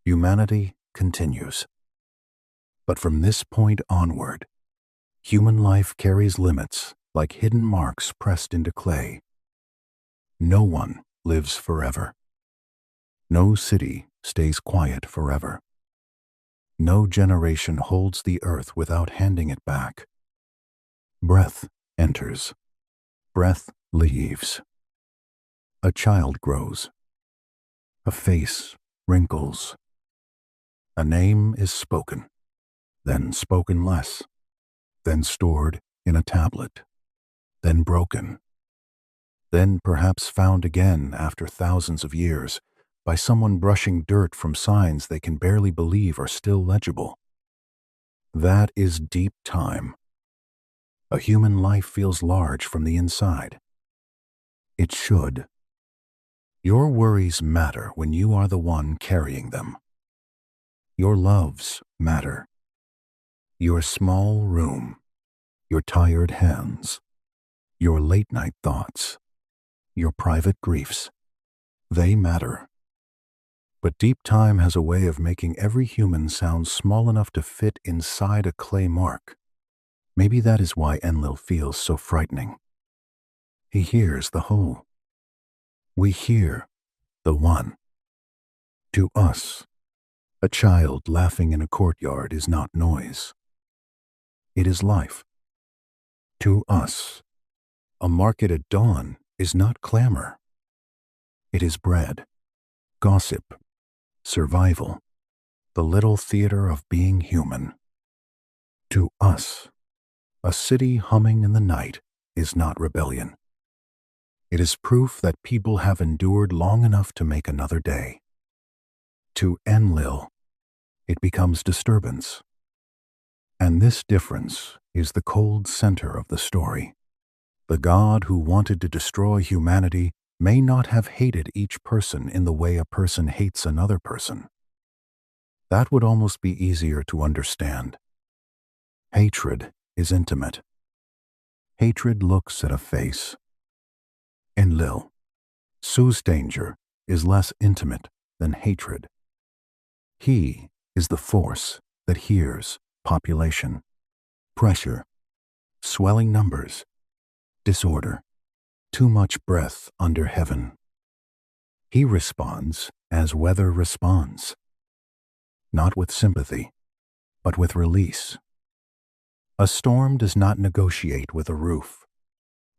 Humanity continues. But from this point onward, human life carries limits like hidden marks pressed into clay. No one lives forever. No city stays quiet forever. No generation holds the earth without handing it back. Breath enters. Breath leaves. A child grows. A face wrinkles. A name is spoken, then spoken less, then stored in a tablet, then broken, then perhaps found again after thousands of years by someone brushing dirt from signs they can barely believe are still legible. That is deep time. A human life feels large from the inside. It should. Your worries matter when you are the one carrying them. Your loves matter. Your small room, your tired hands, your late-night thoughts, your private griefs, they matter. But deep time has a way of making every human sound small enough to fit inside a clay mark. Maybe that is why Enlil feels so frightening. He hears the whole. We hear the one. To us, a child laughing in a courtyard is not noise. It is life. To us, a market at dawn is not clamor. It is bread, gossip, survival, the little theater of being human. To us, a city humming in the night is not rebellion. It is proof that people have endured long enough to make another day. To Enlil, it becomes disturbance. And this difference is the cold center of the story. The God who wanted to destroy humanity may not have hated each person in the way a person hates another person. That would almost be easier to understand. Hatred is intimate. Hatred looks at a face. Enlil, Su's danger is less intimate than hatred. He is the force that hears population, pressure, swelling numbers, disorder, too much breath under heaven. He responds as weather responds, not with sympathy, but with release. A storm does not negotiate with a roof.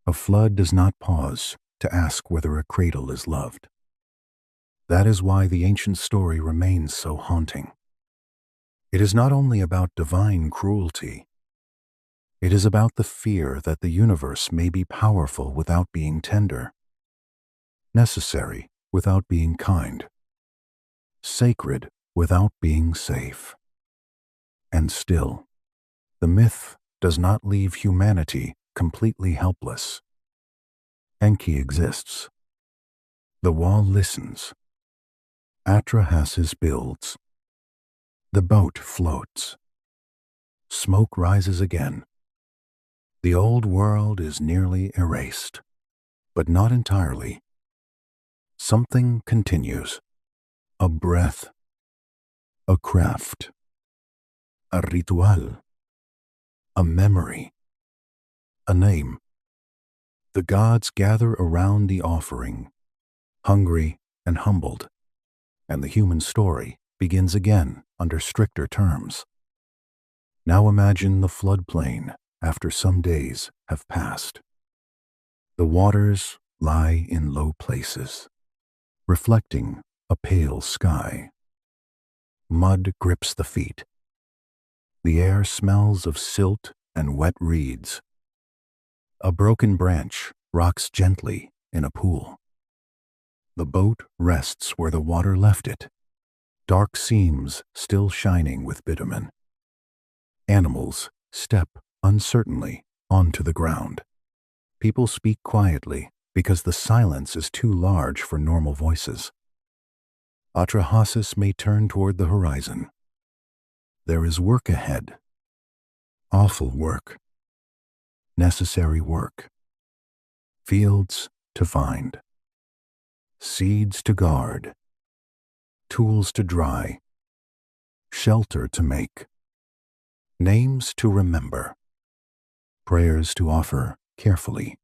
A flood does not pause to ask whether a cradle is loved. That is why the ancient story remains so haunting. It is not only about divine cruelty. It is about the fear that the universe may be powerful without being tender, necessary without being kind, sacred without being safe. And still, the myth does not leave humanity completely helpless. Enki exists. The wall listens. Atrahasis builds. The boat floats. Smoke rises again. The old world is nearly erased, but not entirely. Something continues. A breath. A craft. A ritual. A memory. A name. The gods gather around the offering, hungry and humbled, and the human story begins again under stricter terms. Now imagine the floodplain after some days have passed. The waters lie in low places, reflecting a pale sky. Mud grips the feet. The air smells of silt and wet reeds. A broken branch rocks gently in a pool. The boat rests where the water left it, dark seams still shining with bitumen. Animals step uncertainly onto the ground. People speak quietly because the silence is too large for normal voices. Atrahasis may turn toward the horizon. There is work ahead. Awful work. Necessary work. Fields to find. Seeds to guard. Tools to dry. Shelter to make. Names to remember. Prayers to offer carefully.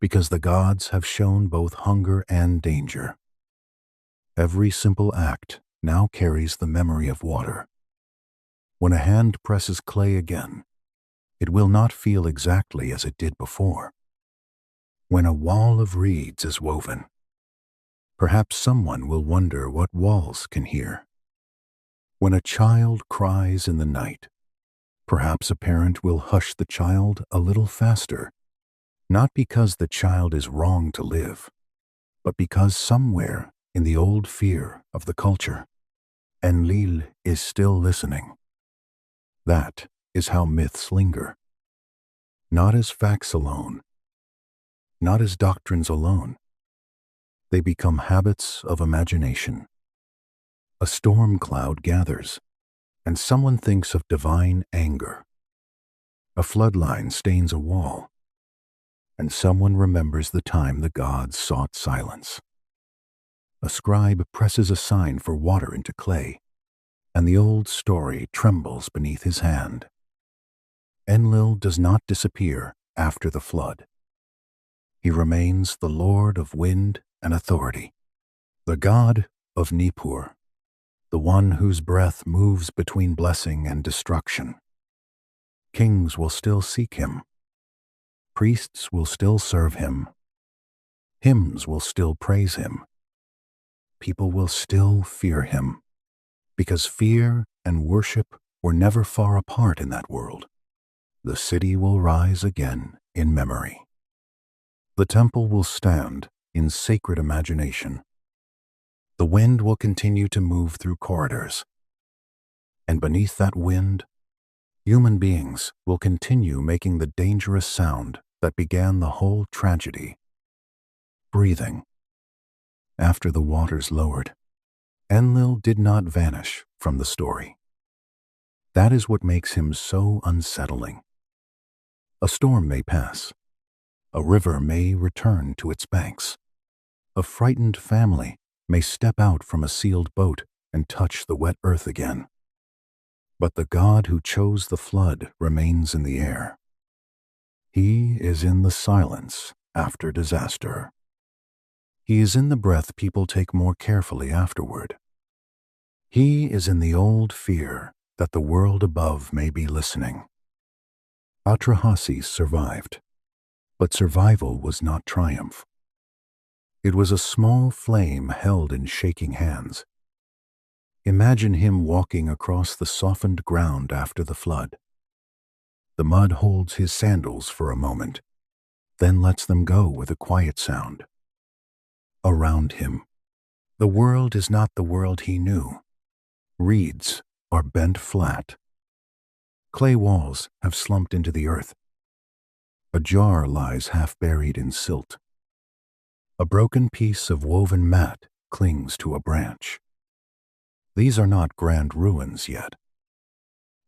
because the gods have shown both hunger and danger. Every simple act now carries the memory of water. When a hand presses clay again, it will not feel exactly as it did before. When a wall of reeds is woven, perhaps someone will wonder what walls can hear. When a child cries in the night, perhaps a parent will hush the child a little faster, not because the child is wrong to live, but because somewhere in the old fear of the culture, Enlil is still listening. That is how myths linger. Not as facts alone, not as doctrines alone. They become habits of imagination. A storm cloud gathers, and someone thinks of divine anger. A floodline stains a wall, and someone remembers the time the gods sought silence. A scribe presses a sign for water into clay, and the old story trembles beneath his hand. Enlil does not disappear after the flood. He remains the lord of wind and authority, the god of Nippur, the one whose breath moves between blessing and destruction. Kings will still seek him. Priests will still serve him. Hymns will still praise him. People will still fear him, because fear and worship were never far apart in that world. The city will rise again in memory. The temple will stand in sacred imagination. The wind will continue to move through corridors. And beneath that wind, human beings will continue making the dangerous sound that began the whole tragedy. Breathing. After the waters lowered, Enlil did not vanish from the story. That is what makes him so unsettling. A storm may pass. A river may return to its banks. A frightened family may step out from a sealed boat and touch the wet earth again. But the God who chose the flood remains in the air. He is in the silence after disaster. He is in the breath people take more carefully afterward. He is in the old fear that the world above may be listening. Atrahasis survived, but survival was not triumph. It was a small flame held in shaking hands. Imagine him walking across the softened ground after the flood. The mud holds his sandals for a moment, then lets them go with a quiet sound. Around him, the world is not the world he knew. Reeds are bent flat. Clay walls have slumped into the earth. A jar lies half buried in silt. A broken piece of woven mat clings to a branch. These are not grand ruins yet.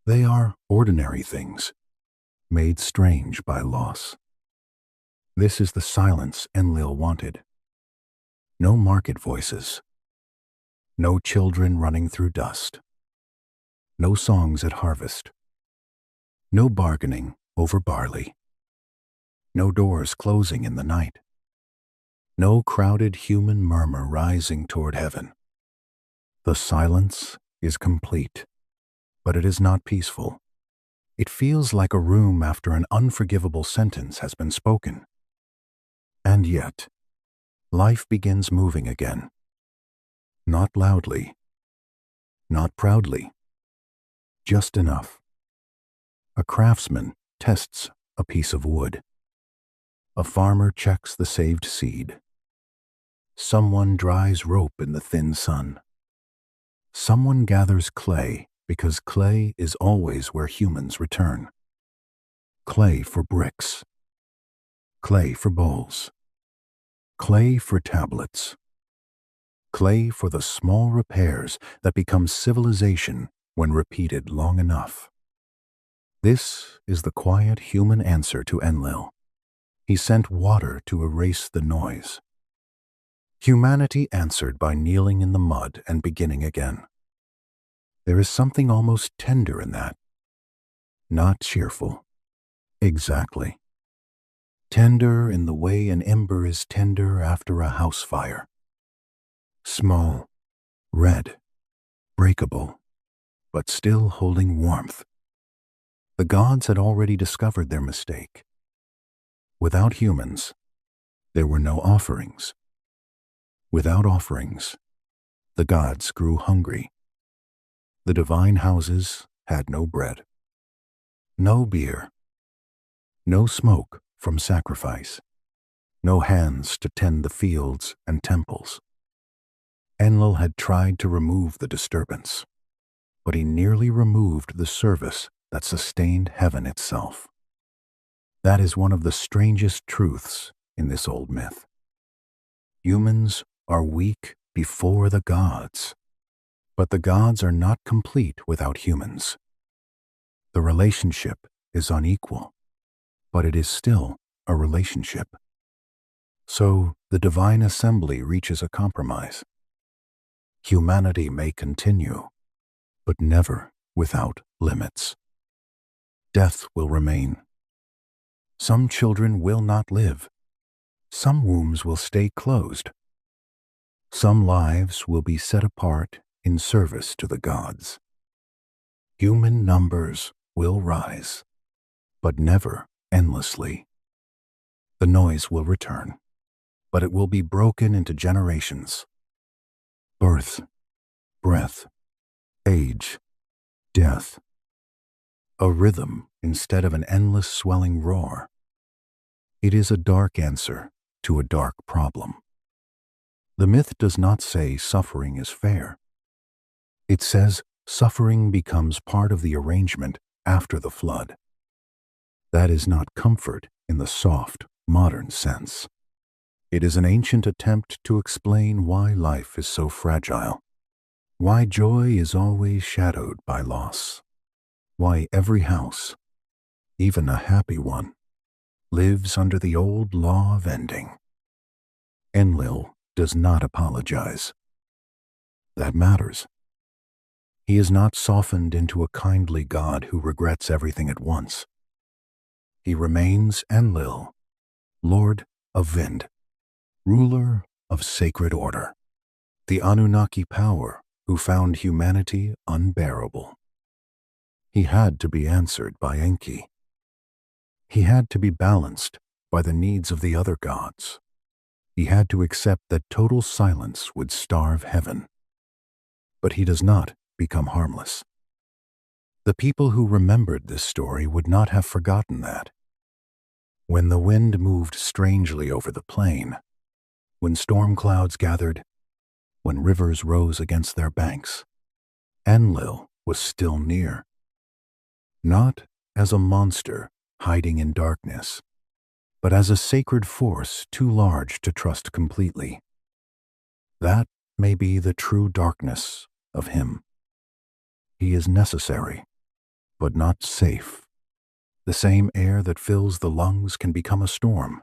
They are ordinary things, made strange by loss. This is the silence Enlil wanted. No market voices. No children running through dust. No songs at harvest. No bargaining over barley. No doors closing in the night. No crowded human murmur rising toward heaven. The silence is complete, but it is not peaceful. It feels like a room after an unforgivable sentence has been spoken. And yet, life begins moving again. Not loudly, not proudly, just enough. A craftsman tests a piece of wood. A farmer checks the saved seed. Someone dries rope in the thin sun. Someone gathers clay because clay is always where humans return. Clay for bricks. Clay for bowls. Clay for tablets. Clay for the small repairs that become civilization when repeated long enough. This is the quiet human answer to Enlil. He sent water to erase the noise. Humanity answered by kneeling in the mud and beginning again. There is something almost tender in that. Not cheerful. Exactly. tender in the way an ember is tender after a house fire. Small, red, breakable, but still holding warmth. The gods had already discovered their mistake. Without humans, there were no offerings. Without offerings, the gods grew hungry. The divine houses had no bread, no beer, no smoke from sacrifice, no hands to tend the fields and temples. Enlil had tried to remove the disturbance, but he nearly removed the service that sustained heaven itself. That is one of the strangest truths in this old myth. Humans are weak before the gods, but the gods are not complete without humans. The relationship is unequal, but it is still a relationship. So the divine assembly reaches a compromise. Humanity may continue, but never without limits. Death will remain. Some children will not live. Some wombs will stay closed. Some lives will be set apart in service to the gods. Human numbers will rise, but never endlessly. The noise will return, but it will be broken into generations. Birth, breath, age, death. A rhythm instead of an endless swelling roar. It is a dark answer to a dark problem. The myth does not say suffering is fair. It says suffering becomes part of the arrangement after the flood. That is not comfort in the soft, modern sense. It is an ancient attempt to explain why life is so fragile, why joy is always shadowed by loss, why every house, even a happy one, lives under the old law of ending. Enlil does not apologize. That matters. He is not softened into a kindly god who regrets everything at once. He remains Enlil, Lord of Vind, ruler of sacred order, the Anunnaki power who found humanity unbearable. He had to be answered by Enki. He had to be balanced by the needs of the other gods. He had to accept that total silence would starve heaven. But he does not become harmless. The people who remembered this story would not have forgotten that. When the wind moved strangely over the plain, when storm clouds gathered, when rivers rose against their banks, Enlil was still near. Not as a monster hiding in darkness, but as a sacred force too large to trust completely. That may be the true darkness of him. He is necessary, but not safe. The same air that fills the lungs can become a storm.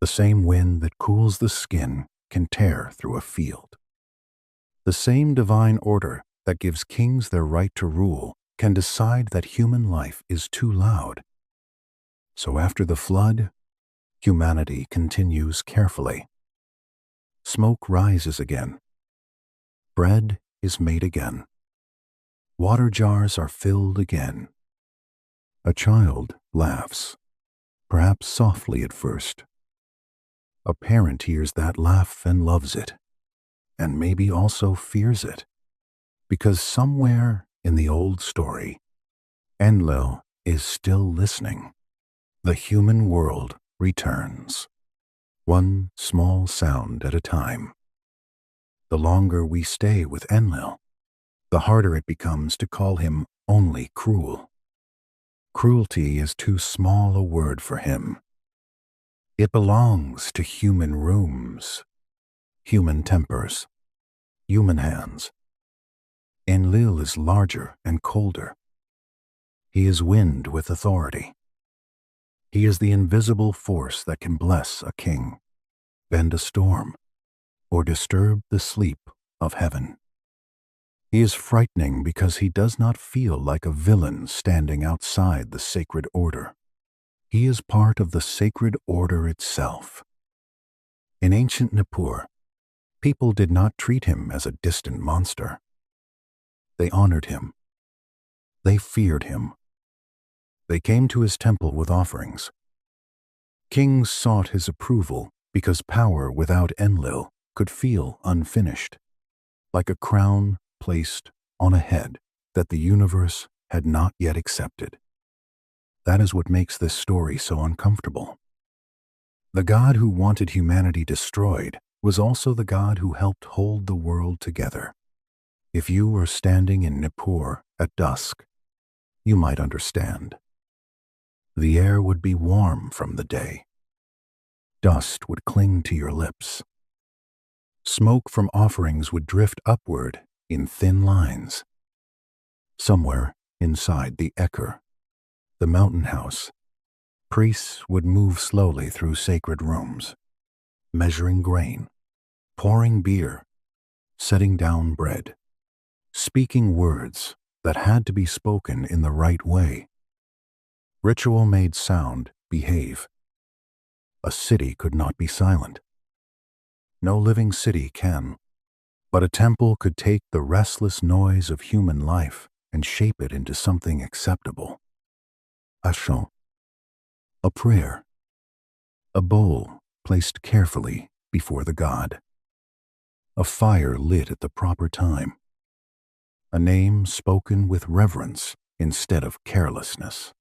The same wind that cools the skin can tear through a field. The same divine order that gives kings their right to rule can decide that human life is too loud. So after the flood, humanity continues carefully. Smoke rises again. Bread is made again. Water jars are filled again. A child laughs, perhaps softly at first. A parent hears that laugh and loves it, and maybe also fears it, because somewhere in the old story, Enlil is still listening. The human world returns, one small sound at a time. The longer we stay with Enlil, the harder it becomes to call him only cruel. Cruelty is too small a word for him. It belongs to human rooms, human tempers, human hands. Enlil is larger and colder. He is wind with authority. He is the invisible force that can bless a king, bend a storm, or disturb the sleep of heaven. He is frightening because he does not feel like a villain standing outside the sacred order. He is part of the sacred order itself. In ancient Nippur, people did not treat him as a distant monster. They honored him. They feared him. They came to his temple with offerings. Kings sought his approval because power without Enlil could feel unfinished, like a crown placed on a head that the universe had not yet accepted. That is what makes this story so uncomfortable. The God who wanted humanity destroyed was also the God who helped hold the world together. If you were standing in Nippur at dusk, you might understand. The air would be warm from the day. Dust would cling to your lips. Smoke from offerings would drift upward in thin lines. Somewhere inside the Eker, the mountain house, priests would move slowly through sacred rooms, measuring grain, pouring beer, setting down bread, speaking words that had to be spoken in the right way. Ritual made sound behave. A city could not be silent. No living city can, but a temple could take the restless noise of human life and shape it into something acceptable. Ashon, a prayer, a bowl placed carefully before the god, a fire lit at the proper time, a name spoken with reverence instead of carelessness.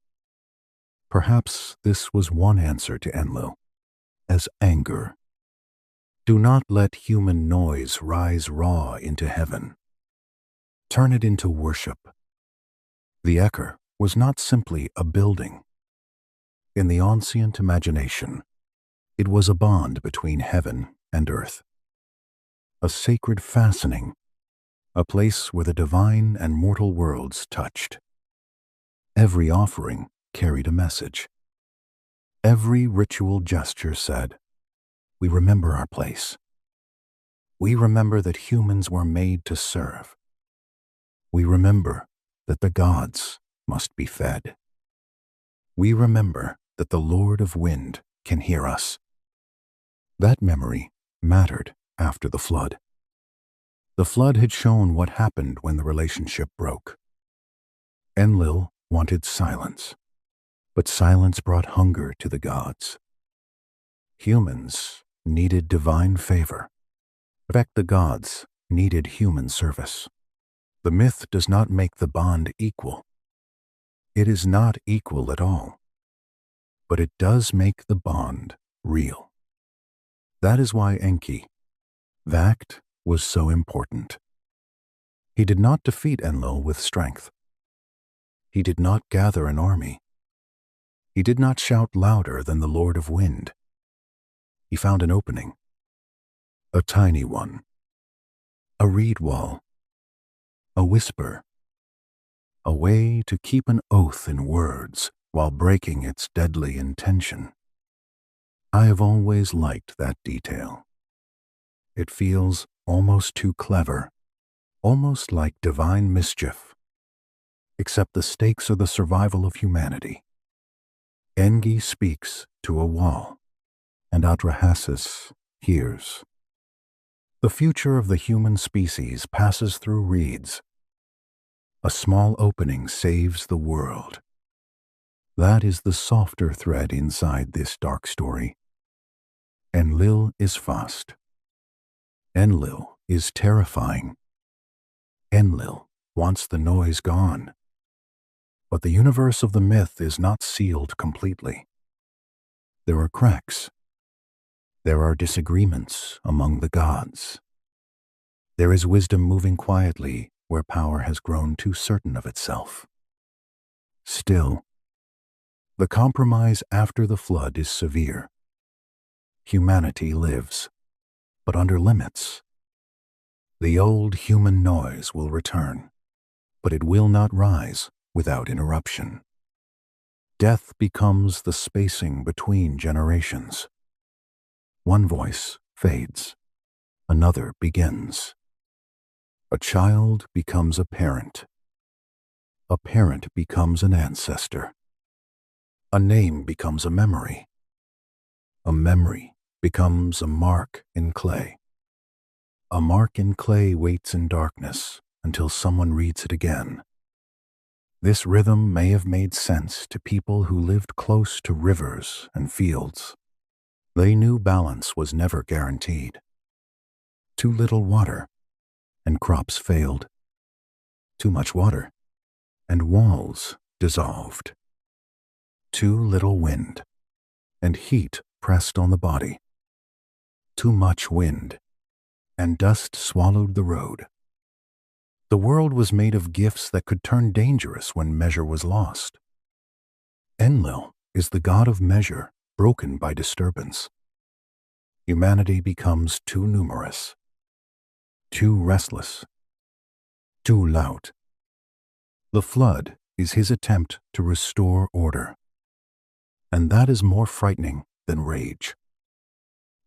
Perhaps this was one answer to Enlil, as anger. Do not let human noise rise raw into heaven. Turn it into worship. The Eker was not simply a building. In the ancient imagination, it was a bond between heaven and earth. A sacred fastening, a place where the divine and mortal worlds touched. Every offering carried a message. Every ritual gesture said, "We remember our place. We remember that humans were made to serve. We remember that the gods must be fed. We remember that the Lord of Wind can hear us." That memory mattered after the flood. The flood had shown what happened when the relationship broke. Enlil wanted silence, but silence brought hunger to the gods. Humans needed divine favor. In fact, the gods needed human service. The myth does not make the bond equal. It is not equal at all. But it does make the bond real. That is why Enki, the act, was so important. He did not defeat Enlil with strength. He did not gather an army. He did not shout louder than the Lord of Wind. He found an opening, a tiny one, a reed wall, a whisper, a way to keep an oath in words while breaking its deadly intention. I have always liked that detail. It feels almost too clever, almost like divine mischief. Except the stakes are the survival of humanity. Enki speaks to a wall, and Atrahasis hears. The future of the human species passes through reeds. A small opening saves the world. That is the softer thread inside this dark story. Enlil is fast. Enlil is terrifying. Enlil wants the noise gone. But the universe of the myth is not sealed completely. There are cracks. There are disagreements among the gods. There is wisdom moving quietly where power has grown too certain of itself. Still, the compromise after the flood is severe. Humanity lives, but under limits. The old human noise will return, but it will not rise without interruption. Death becomes the spacing between generations. One voice fades, another begins. A child becomes a parent. A parent becomes an ancestor. A name becomes a memory. A memory becomes a mark in clay. A mark in clay waits in darkness until someone reads it again. This rhythm may have made sense to people who lived close to rivers and fields. They knew balance was never guaranteed. Too little water, and crops failed. Too much water, and walls dissolved. Too little wind, and heat pressed on the body. Too much wind, and dust swallowed the road. The world was made of gifts that could turn dangerous when measure was lost. Enlil is the god of measure broken by disturbance. Humanity becomes too numerous, too restless, too loud. The flood is his attempt to restore order. And that is more frightening than rage.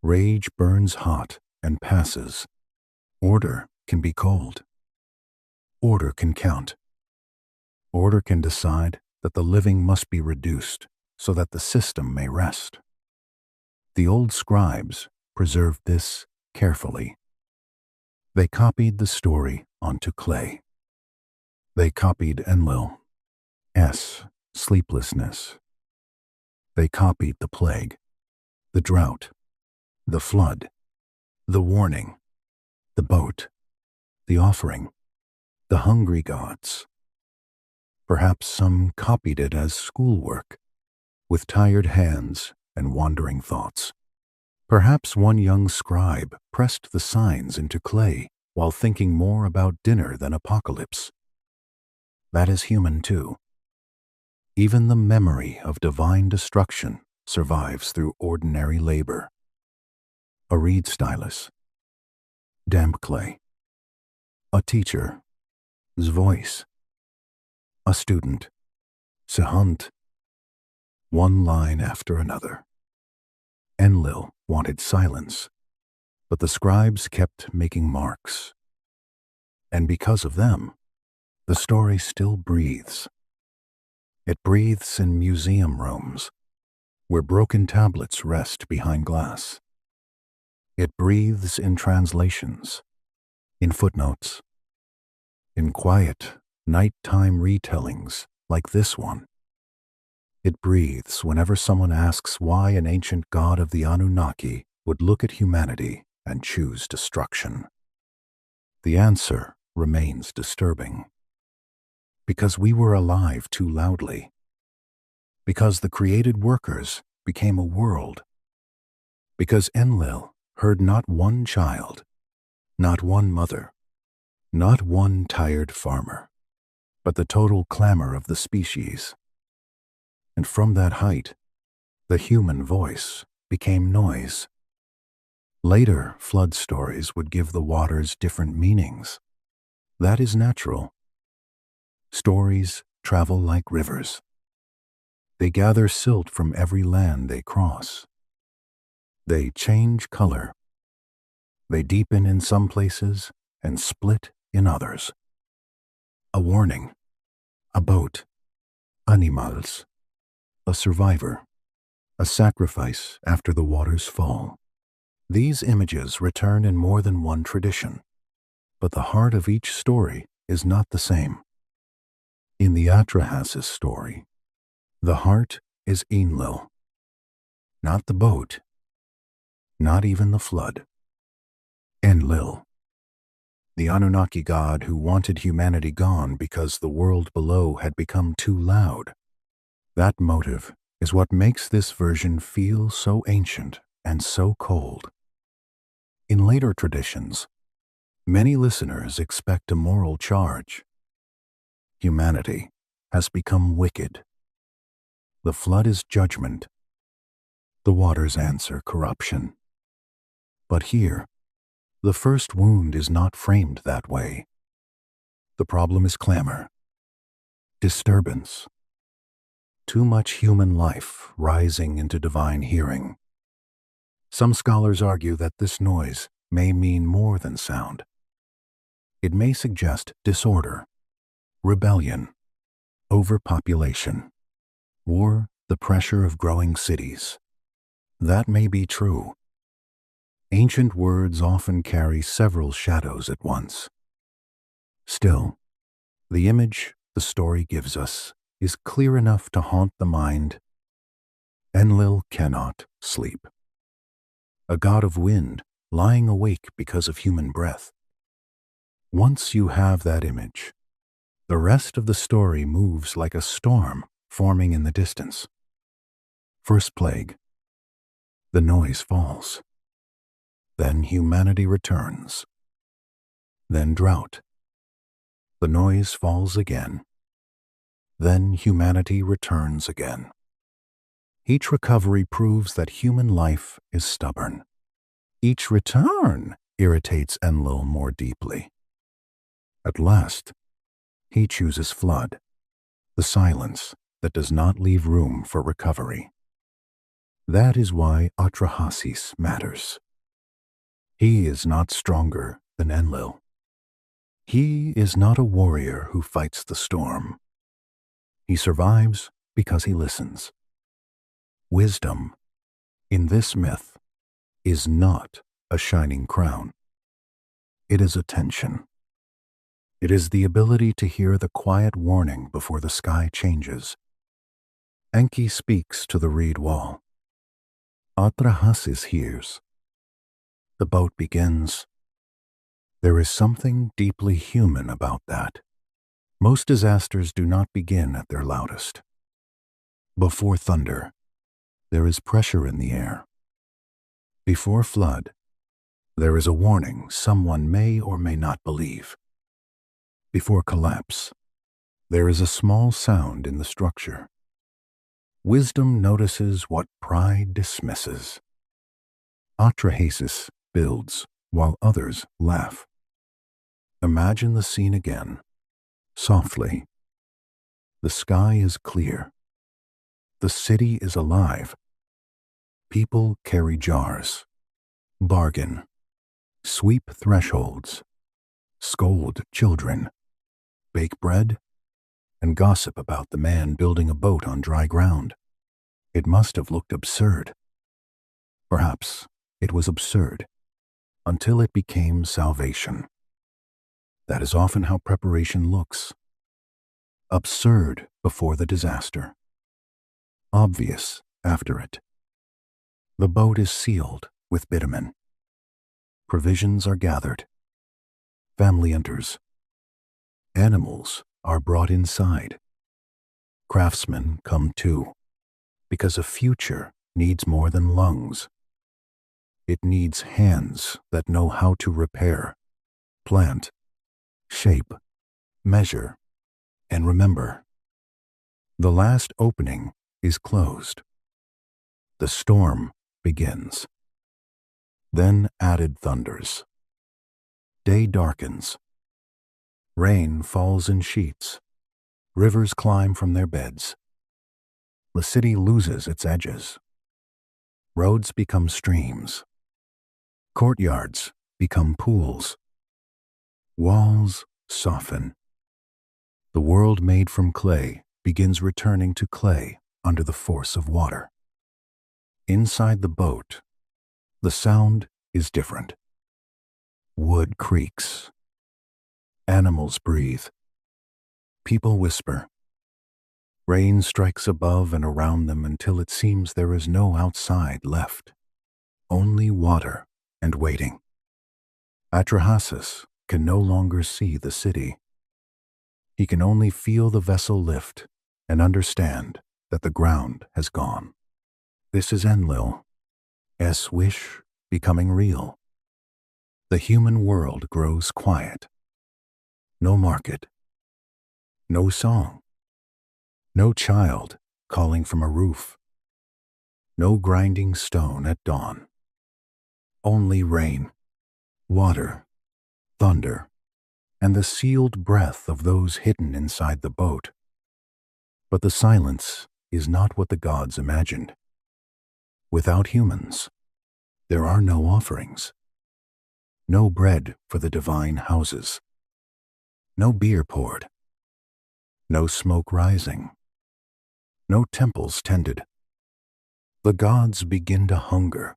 Rage burns hot and passes. Order can be cold. Order can count. Order can decide that the living must be reduced so that the system may rest. The old scribes preserved this carefully. They copied the story onto clay. They copied Enlil, sleeplessness. They copied the plague, the drought, the flood, the warning, the boat, the offering, the hungry gods. Perhaps some copied it as schoolwork, with tired hands and wandering thoughts. Perhaps one young scribe pressed the signs into clay while thinking more about dinner than apocalypse. That is human too. Even the memory of divine destruction survives through ordinary labor. A reed stylus, damp clay. A teacher's voice. A student, Sehant. One line after another. Enlil wanted silence, but the scribes kept making marks. And because of them, the story still breathes. It breathes in museum rooms, where broken tablets rest behind glass. It breathes in translations, in footnotes, in quiet, nighttime retellings like this one. It breathes whenever someone asks why an ancient god of the Anunnaki would look at humanity and choose destruction. The answer remains disturbing. Because we were alive too loudly. Because the created workers became a world. Because Enlil heard not one child, not one mother, not one tired farmer, but the total clamor of the species. And from that height, the human voice became noise. Later flood stories would give the waters different meanings. That is natural. Stories travel like rivers. They gather silt from every land they cross. They change color. They deepen in some places and split in others. A warning, a boat, animals, a survivor, a sacrifice after the waters fall. These images return in more than one tradition, but the heart of each story is not the same. In the Atrahasis story, the heart is Enlil, not the boat, not even the flood. Enlil, the Anunnaki god who wanted humanity gone because the world below had become too loud. That motive is what makes this version feel so ancient and so cold. In later traditions, many listeners expect a moral charge. Humanity has become wicked. The flood is judgment. The waters answer corruption. But here, the first wound is not framed that way. The problem is clamor, disturbance, too much human life rising into divine hearing. Some scholars argue that this noise may mean more than sound. It may suggest disorder, rebellion, overpopulation, or the pressure of growing cities. That may be true. Ancient words often carry several shadows at once. Still, the image the story gives us is clear enough to haunt the mind. Enlil cannot sleep. A god of wind lying awake because of human breath. Once you have that image, the rest of the story moves like a storm forming in the distance. First plague. The noise falls. Then humanity returns. Then drought. The noise falls again. Then humanity returns again. Each recovery proves that human life is stubborn. Each return irritates Enlil more deeply. At last, he chooses flood, the silence that does not leave room for recovery. That is why Atrahasis matters. He is not stronger than Enlil. He is not a warrior who fights the storm. He survives because he listens. Wisdom, in this myth, is not a shining crown. It is attention. It is the ability to hear the quiet warning before the sky changes. Enki speaks to the reed wall. Atrahasis hears. The boat begins. There is something deeply human about that. Most disasters do not begin at their loudest. Before thunder, there is pressure in the air. Before flood, there is a warning someone may or may not believe. Before collapse, there is a small sound in the structure. Wisdom notices what pride dismisses. Atrahasis builds while others laugh. Imagine the scene again, softly. The sky is clear. The city is alive. People carry jars, bargain, sweep thresholds, scold children, bake bread, and gossip about the man building a boat on dry ground. It must have looked absurd. Perhaps it was absurd until it became salvation. That is often how preparation looks. Absurd before the disaster. Obvious after it. The boat is sealed with bitumen. Provisions are gathered. Family enters. Animals are brought inside. Craftsmen come too, because a future needs more than lungs. It needs hands that know how to repair, plant, shape, measure, and remember. The last opening is closed. The storm begins. Then added thunders. Day darkens. Rain falls in sheets. Rivers climb from their beds. The city loses its edges. Roads become streams. Courtyards become pools. Walls soften. The world made from clay begins returning to clay under the force of water. Inside the boat, the sound is different. Wood creaks. Animals breathe. People whisper. Rain strikes above and around them until it seems there is no outside left. Only water and waiting. Atrahasis can no longer see the city. He can only feel the vessel lift and understand that the ground has gone. This is Enlil, wish becoming real. The human world grows quiet. No market. No song. No child calling from a roof. No grinding stone at dawn. Only rain, water, thunder, and the sealed breath of those hidden inside the boat. But the silence is not what the gods imagined. Without humans, there are no offerings. No bread for the divine houses. No beer poured. No smoke rising. no temples tended. The gods begin to hunger.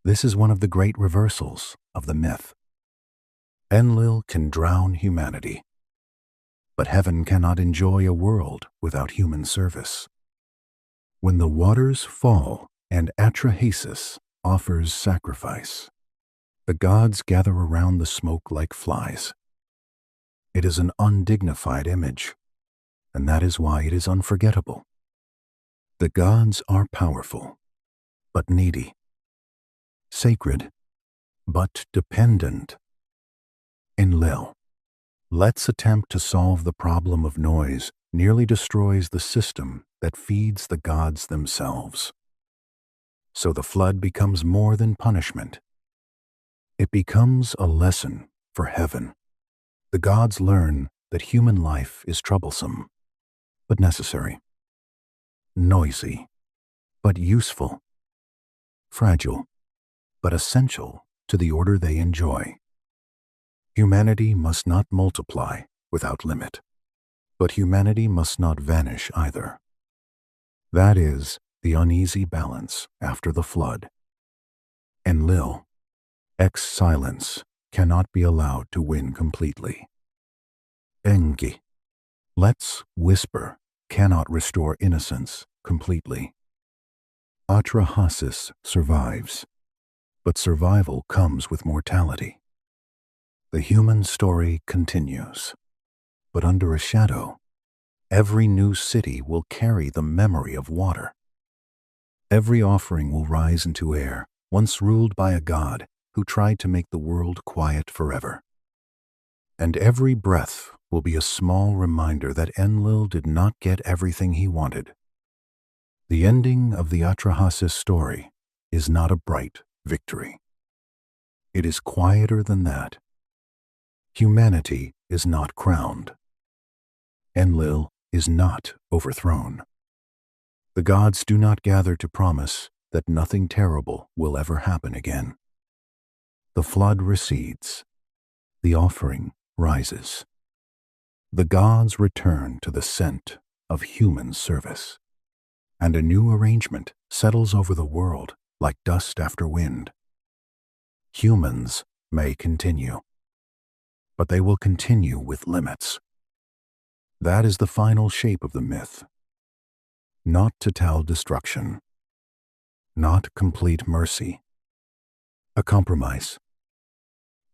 This is one of the great reversals of the myth. Enlil can drown humanity, but heaven cannot enjoy a world without human service. When the waters fall and Atrahasis offers sacrifice, the gods gather around the smoke like flies. It is an undignified image, and that is why it is unforgettable. The gods are powerful, but needy, sacred, but dependent. Enlil, let's attempt to solve the problem of noise, nearly destroys the system that feeds the gods themselves. So the flood becomes more than punishment. It becomes a lesson for heaven. The gods learn that human life is troublesome, but necessary. Noisy, but useful. Fragile, but essential to the order they enjoy. Humanity must not multiply without limit, but humanity must not vanish either. That is the uneasy balance after the flood. Enlil, silence cannot be allowed to win completely. Enki, let's whisper, cannot restore innocence completely. Atrahasis survives, but survival comes with mortality. The human story continues, but under a shadow, every new city will carry the memory of water. Every offering will rise into air, once ruled by a god who tried to make the world quiet forever. And every breath will be a small reminder that Enlil did not get everything he wanted. The ending of the Atrahasis story is not a bright victory. It is quieter than that. Humanity is not crowned. Enlil is not overthrown. The gods do not gather to promise that nothing terrible will ever happen again. The flood recedes. The offering rises. The gods return to the scent of human service, and a new arrangement settles over the world like dust after wind. Humans may continue, but they will continue with limits. That is the final shape of the myth. Not total destruction, not complete mercy. A compromise.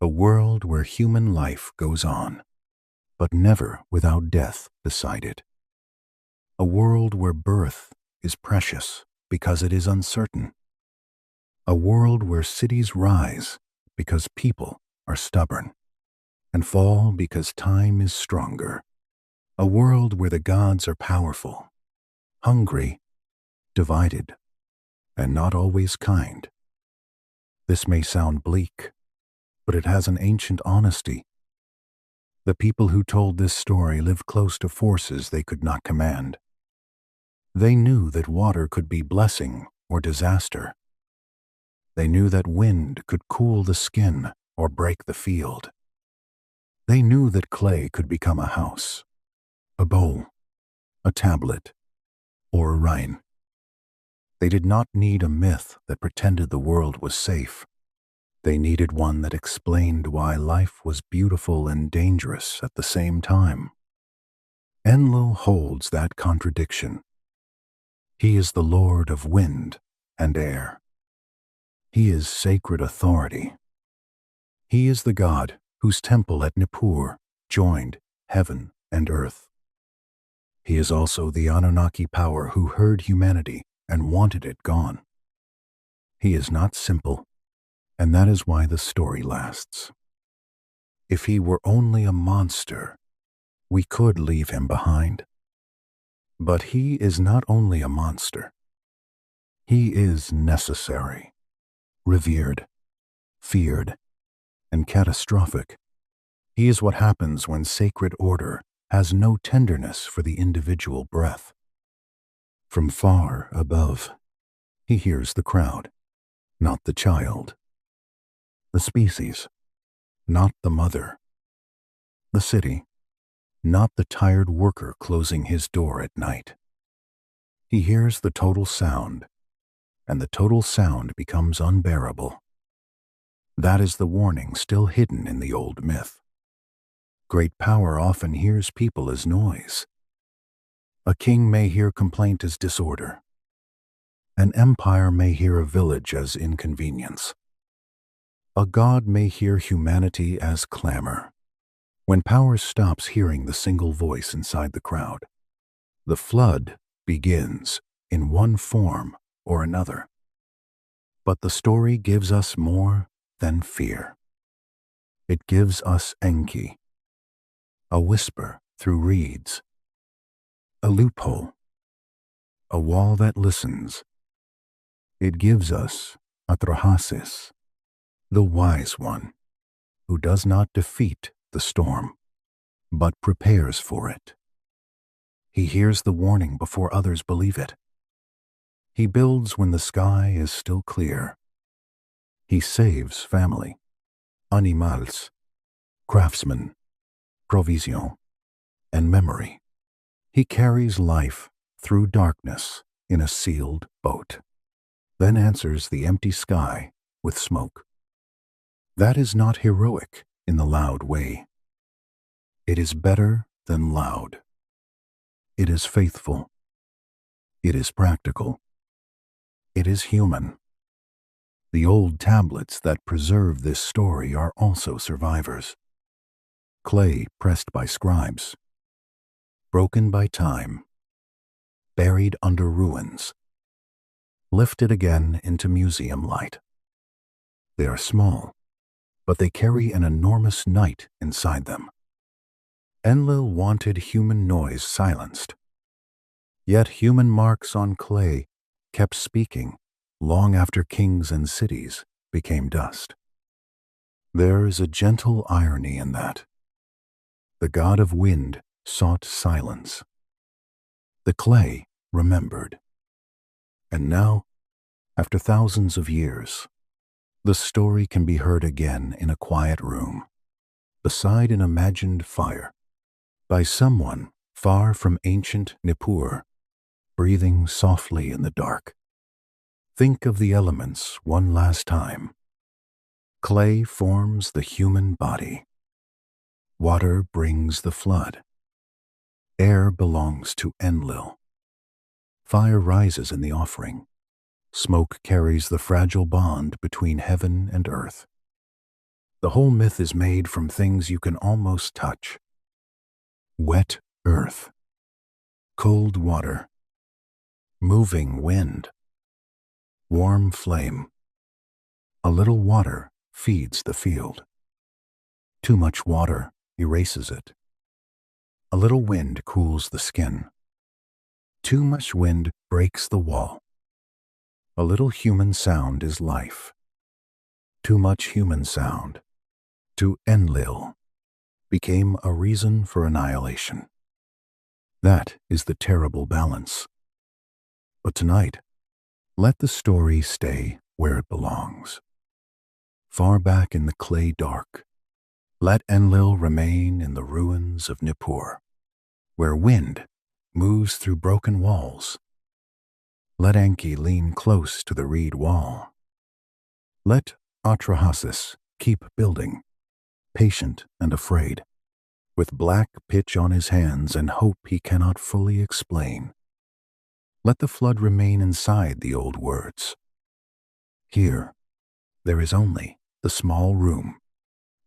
A world where human life goes on, but never without death beside it. A world where birth is precious because it is uncertain. A world where cities rise because people are stubborn, and fall because time is stronger. A world where the gods are powerful, hungry, divided, and not always kind. This may sound bleak, but it has an ancient honesty. The people who told this story lived close to forces they could not command. They knew that water could be blessing or disaster. They knew that wind could cool the skin or break the field. They knew that clay could become a house, a bowl, a tablet, or a rhyme. They did not need a myth that pretended the world was safe. They needed one that explained why life was beautiful and dangerous at the same time. Enlil holds that contradiction. He is the Lord of wind and air. He is sacred authority. He is the god whose temple at Nippur joined heaven and earth. He is also the Anunnaki power who heard humanity and wanted it gone. He is not simple, and that is why the story lasts. If he were only a monster, we could leave him behind. But he is not only a monster. He is necessary, revered, feared, and catastrophic. He is what happens when sacred order has no tenderness for the individual breath. From far above, he hears the crowd, not the child. The species, not the mother. The city, not the tired worker closing his door at night. He hears the total sound, and the total sound becomes unbearable. That is the warning still hidden in the old myth. Great power often hears people as noise. A king may hear complaint as disorder. An empire may hear a village as inconvenience. A god may hear humanity as clamor. When power stops hearing the single voice inside the crowd, the flood begins in one form or another. But the story gives us more than fear. It gives us Enki, a whisper through reeds, a loophole, a wall that listens. It gives us Atrahasis, the wise one, who does not defeat the storm, but prepares for it. He hears the warning before others believe it. He builds when the sky is still clear. He saves family, animals, craftsmen, provision, and memory. He carries life through darkness in a sealed boat, then answers the empty sky with smoke. That is not heroic in the loud way. It is better than loud. It is faithful. It is practical. It is human. The old tablets that preserve this story are also survivors. Clay pressed by scribes, broken by time, buried under ruins, lifted again into museum light. They are small, but they carry an enormous night inside them. Enlil wanted human noise silenced, yet human marks on clay kept speaking long after kings and cities became dust. There is a gentle irony in that. The god of wind sought silence. The clay remembered. And now, after thousands of years, the story can be heard again in a quiet room, beside an imagined fire, by someone far from ancient Nippur, breathing softly in the dark. Think of the elements one last time. Clay forms the human body. Water brings the flood. Air belongs to Enlil. Fire rises in the offering. Smoke carries the fragile bond between heaven and earth. The whole myth is made from things you can almost touch. Wet earth, cold water, moving wind, warm flame. A little water feeds the field. Too much water erases it. A little wind cools the skin. Too much wind breaks the wall. A little human sound is life. Too much human sound, to Enlil, became a reason for annihilation. That is the terrible balance. But tonight, let the story stay where it belongs. Far back in the clay dark, let Enlil remain in the ruins of Nippur, where wind moves through broken walls. Let Enki lean close to the reed wall. Let Atrahasis keep building, patient and afraid, with black pitch on his hands and hope he cannot fully explain. Let the flood remain inside the old words. Here, there is only the small room,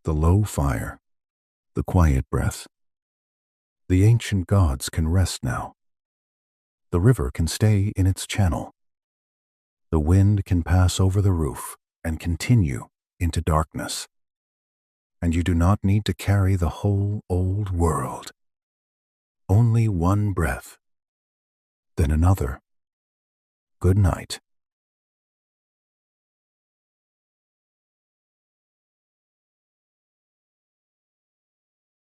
the low fire, the quiet breath. The ancient gods can rest now. The river can stay in its channel. The wind can pass over the roof and continue into darkness. And you do not need to carry the whole old world. Only one breath, then another. Good night.